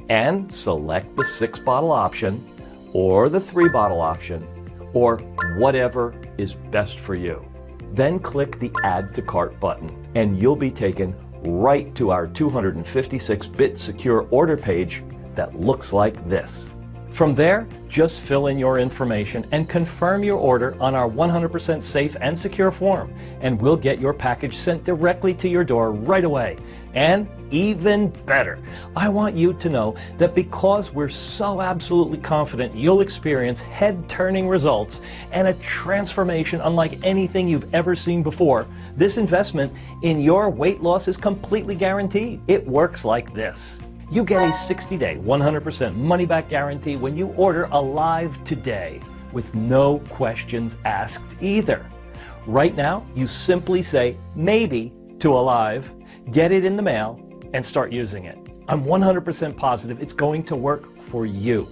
And select the 6-bottle option, or the 3-bottle option, or whatever is best for you. Then click the Add to Cart button, and you'll be taken right to our 256-bit secure order page that looks like this. From there, just fill in your information and confirm your order on our 100% safe and secure form, and we'll get your package sent directly to your door right away. And even better, I want you to know that because we're so absolutely confident you'll experience head-turning results and a transformation unlike anything you've ever seen before, this investment in your weight loss is completely guaranteed. It works like this. You get a 60-day, 100% money-back guarantee when you order Alive today, with no questions asked either. Right now, you simply say maybe to Alive, get it in the mail, and start using it. I'm 100% positive it's going to work for you.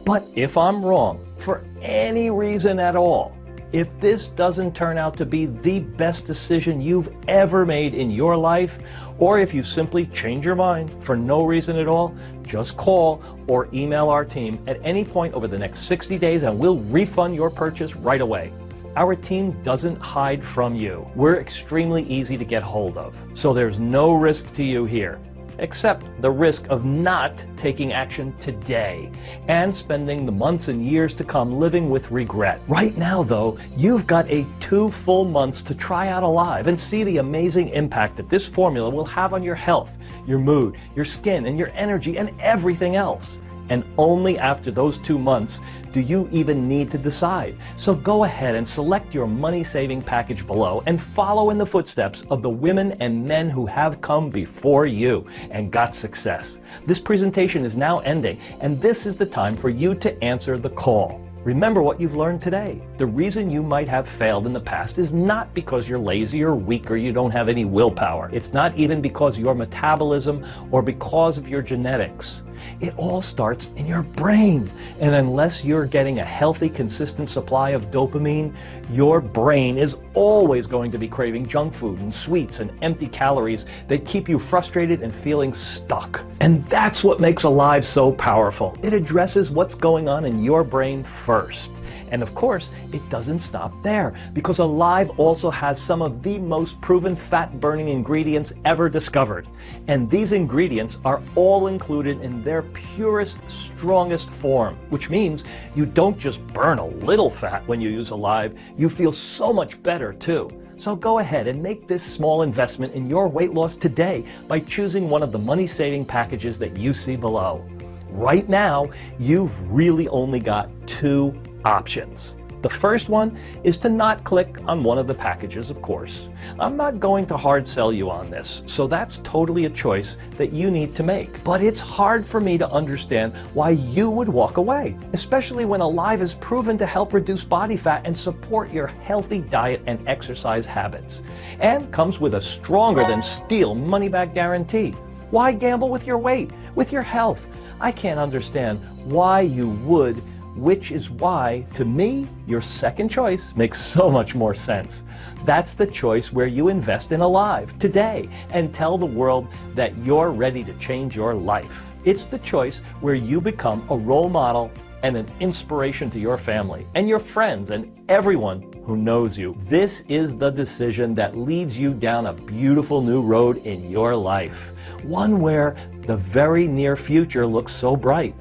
But if I'm wrong, for any reason at all, if this doesn't turn out to be the best decision you've ever made in your life, or if you simply change your mind for no reason at all, just call or email our team at any point over the next 60 days and we'll refund your purchase right away. Our team doesn't hide from you. We're extremely easy to get hold of, so there's no risk to you here, except the risk of not taking action today and spending the months and years to come living with regret. Right now, though, you've got 2 full months to try out Alive and see the amazing impact that this formula will have on your health, your mood, your skin, and your energy, and everything else. And only after those 2 months do you even need to decide. So go ahead and select your money-saving package below and follow in the footsteps of the women and men who have come before you and got success. This presentation is now ending, and this is the time for you to answer the call. Remember what you've learned today. The reason you might have failed in the past is not because you're lazy or weak or you don't have any willpower. It's not even because of your metabolism or because of your genetics. It all starts in your brain. And unless you're getting a healthy, consistent supply of dopamine, your brain is always going to be craving junk food and sweets and empty calories that keep you frustrated and feeling stuck. And that's what makes Alive so powerful. It addresses what's going on in your brain first. And of course, it doesn't stop there, because Alive also has some of the most proven fat-burning ingredients ever discovered. And these ingredients are all included in their purest, strongest form, which means you don't just burn a little fat when you use Alive, you feel so much better too. So go ahead and make this small investment in your weight loss today by choosing one of the money-saving packages that you see below. Right now, you've really only got two options. The first one is to not click on one of the packages, of course. I'm not going to hard sell you on this, so that's totally a choice that you need to make. But it's hard for me to understand why you would walk away, especially when Alive is proven to help reduce body fat and support your healthy diet and exercise habits, and comes with a stronger than steel money-back guarantee. Why gamble with your weight, with your health? I can't understand why you would, which is why, to me, your second choice makes so much more sense. That's the choice where you invest in Alive today and tell the world that you're ready to change your life. It's the choice where you become a role model and an inspiration to your family and your friends and everyone who knows you. This is the decision that leads you down a beautiful new road in your life, one where the very near future looks so bright.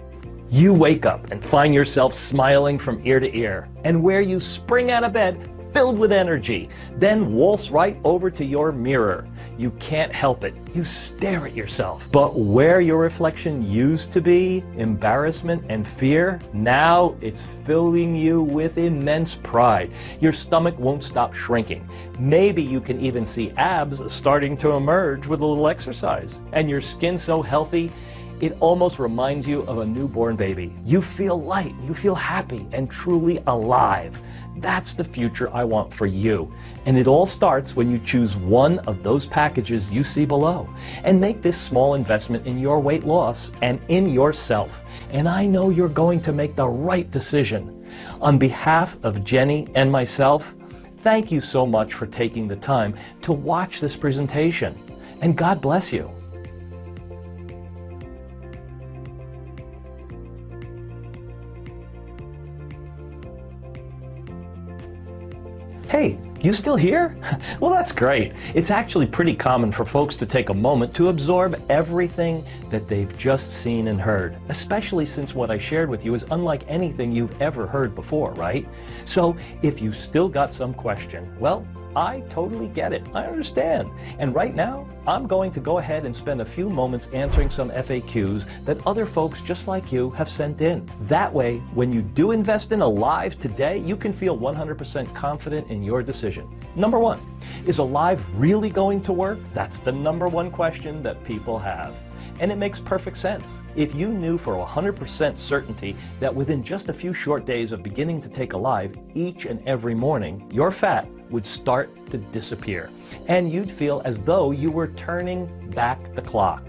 You wake up and find yourself smiling from ear to ear, and where you spring out of bed filled with energy, then waltz right over to your mirror. You can't help it. You stare at yourself. But where your reflection used to be embarrassment and fear, now it's filling you with immense pride. Your stomach won't stop shrinking. Maybe you can even see abs starting to emerge with a little exercise. And your skin so healthy, it almost reminds you of a newborn baby. You feel light, you feel happy, and truly alive. That's the future I want for you. And it all starts when you choose one of those packages you see below and make this small investment in your weight loss and in yourself. And I know you're going to make the right decision. On behalf of Jenny and myself, thank you so much for taking the time to watch this presentation. And God bless you. Hey, you still here? Well, that's great. It's actually pretty common for folks to take a moment to absorb everything that they've just seen and heard, especially since what I shared with you is unlike anything you've ever heard before, right? So if you still got some question, well, I totally get it. I understand. And right now, I'm going to go ahead and spend a few moments answering some FAQs that other folks just like you have sent in. That way, when you do invest in Alive today, you can feel 100% confident in your decision. Number one, is Alive really going to work? That's the number one question that people have. And it makes perfect sense. If you knew for 100% certainty that within just a few short days of beginning to take Alive each and every morning, your fat would start to disappear, and you'd feel as though you were turning back the clock.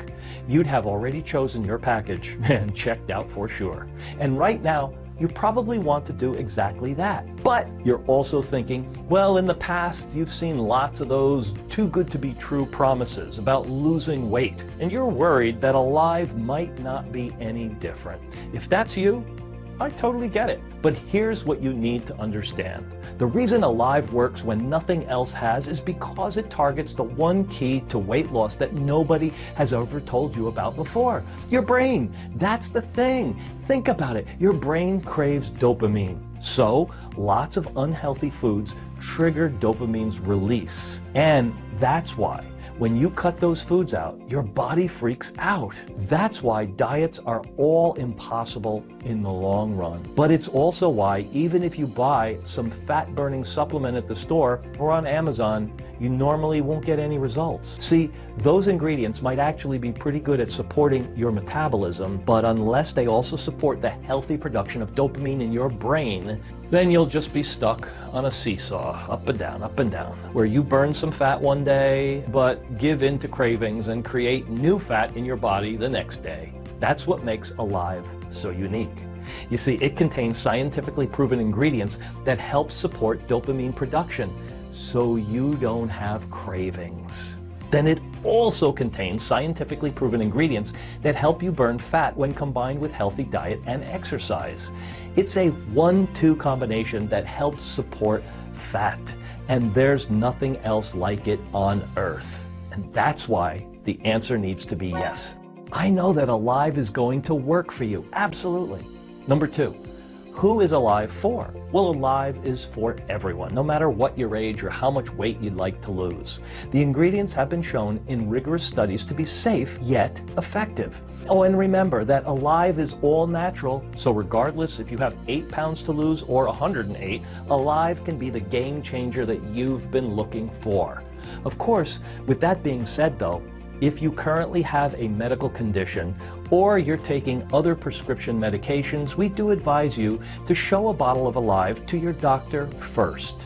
You'd have already chosen your package and checked out for sure. And right now, you probably want to do exactly that. But you're also thinking, well, in the past, you've seen lots of those too good to be true promises about losing weight, and you're worried that Alive might not be any different. If that's you, I totally get it. But here's what you need to understand. The reason Alive works when nothing else has is because it targets the one key to weight loss that nobody has ever told you about before. Your brain. That's the thing. Think about it. Your brain craves dopamine. So, lots of unhealthy foods trigger dopamine's release. And that's why when you cut those foods out, your body freaks out. That's why diets are all impossible in the long run. But it's also why even if you buy some fat-burning supplement at the store or on Amazon, you normally won't get any results. See, those ingredients might actually be pretty good at supporting your metabolism, but unless they also support the healthy production of dopamine in your brain, then you'll just be stuck on a seesaw, up and down, where you burn some fat one day, but give in to cravings and create new fat in your body the next day. That's what makes Alive so unique. You see, it contains scientifically proven ingredients that help support dopamine production, so you don't have cravings. Then it also contains scientifically proven ingredients that help you burn fat when combined with healthy diet and exercise. It's a 1-2 combination that helps support fat, and there's nothing else like it on earth. And that's why the answer needs to be yes. I know that Alive is going to work for you, absolutely. Number 2. Who is Alive for? Well, Alive is for everyone, no matter what your age or how much weight you'd like to lose. The ingredients have been shown in rigorous studies to be safe, yet effective. Oh, and remember that Alive is all natural, so regardless if you have 8 pounds to lose or 108, Alive can be the game changer that you've been looking for. Of course, with that being said though, if you currently have a medical condition or you're taking other prescription medications, we do advise you to show a bottle of Alive to your doctor first.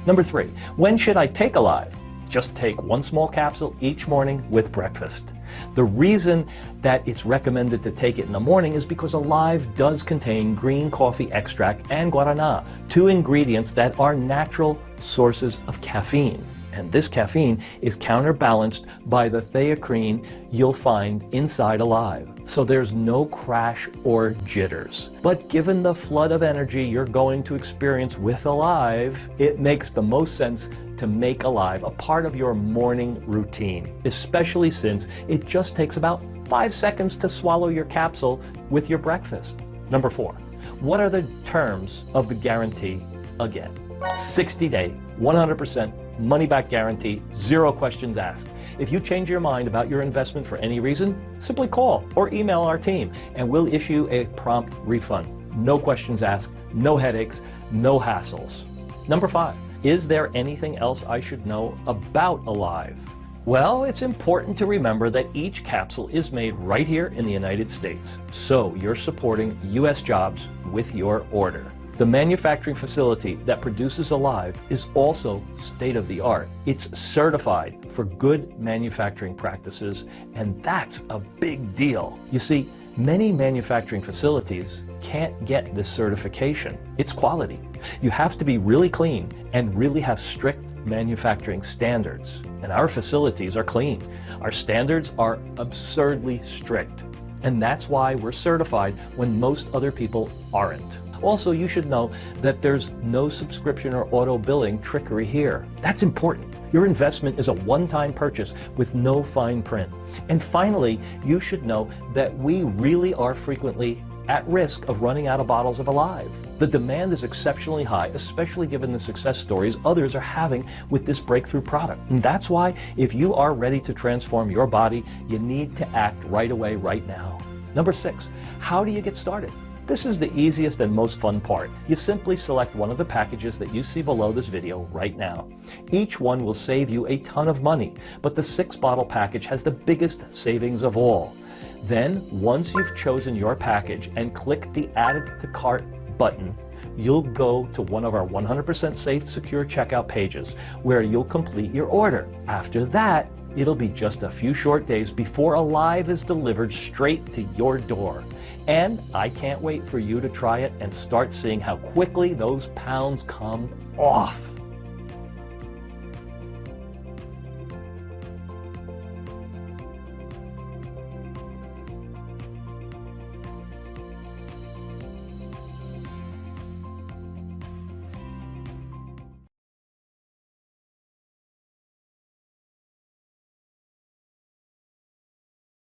Number 3, when should I take Alive? Just take 1 small capsule each morning with breakfast. The reason that it's recommended to take it in the morning is because Alive does contain green coffee extract and guarana, 2 ingredients that are natural sources of caffeine. And this caffeine is counterbalanced by the theacrine you'll find inside Alive. So there's no crash or jitters. But given the flood of energy you're going to experience with Alive, it makes the most sense to make Alive a part of your morning routine, especially since it just takes about 5 seconds to swallow your capsule with your breakfast. Number 4, what are the terms of the guarantee again? 60-day, 100% money-back guarantee, 0 questions asked. If you change your mind about your investment for any reason, simply call or email our team and we'll issue a prompt refund. No questions asked, no headaches, no hassles. Number 5, is there anything else I should know about Alive? Well, it's important to remember that each capsule is made right here in the United States, so you're supporting U.S. jobs with your order. The manufacturing facility that produces Alive is also state-of-the-art. It's certified for good manufacturing practices, and that's a big deal. You see, many manufacturing facilities can't get this certification. It's quality. You have to be really clean and really have strict manufacturing standards. And our facilities are clean. Our standards are absurdly strict. And that's why we're certified when most other people aren't. Also, you should know that there's no subscription or auto billing trickery here. That's important. Your investment is a one-time purchase with no fine print. And finally, you should know that we really are frequently at risk of running out of bottles of Alive. The demand is exceptionally high, especially given the success stories others are having with this breakthrough product. And that's why, if you are ready to transform your body, you need to act right away, right now. Number 6, how do you get started? This is the easiest and most fun part. You simply select one of the packages that you see below this video right now. Each one will save you a ton of money, but the 6-bottle package has the biggest savings of all. Then, once you've chosen your package and click the Add to Cart button, you'll go to one of our 100% safe, secure checkout pages where you'll complete your order. After that, it'll be just a few short days before Alive is delivered straight to your door. And I can't wait for you to try it and start seeing how quickly those pounds come off.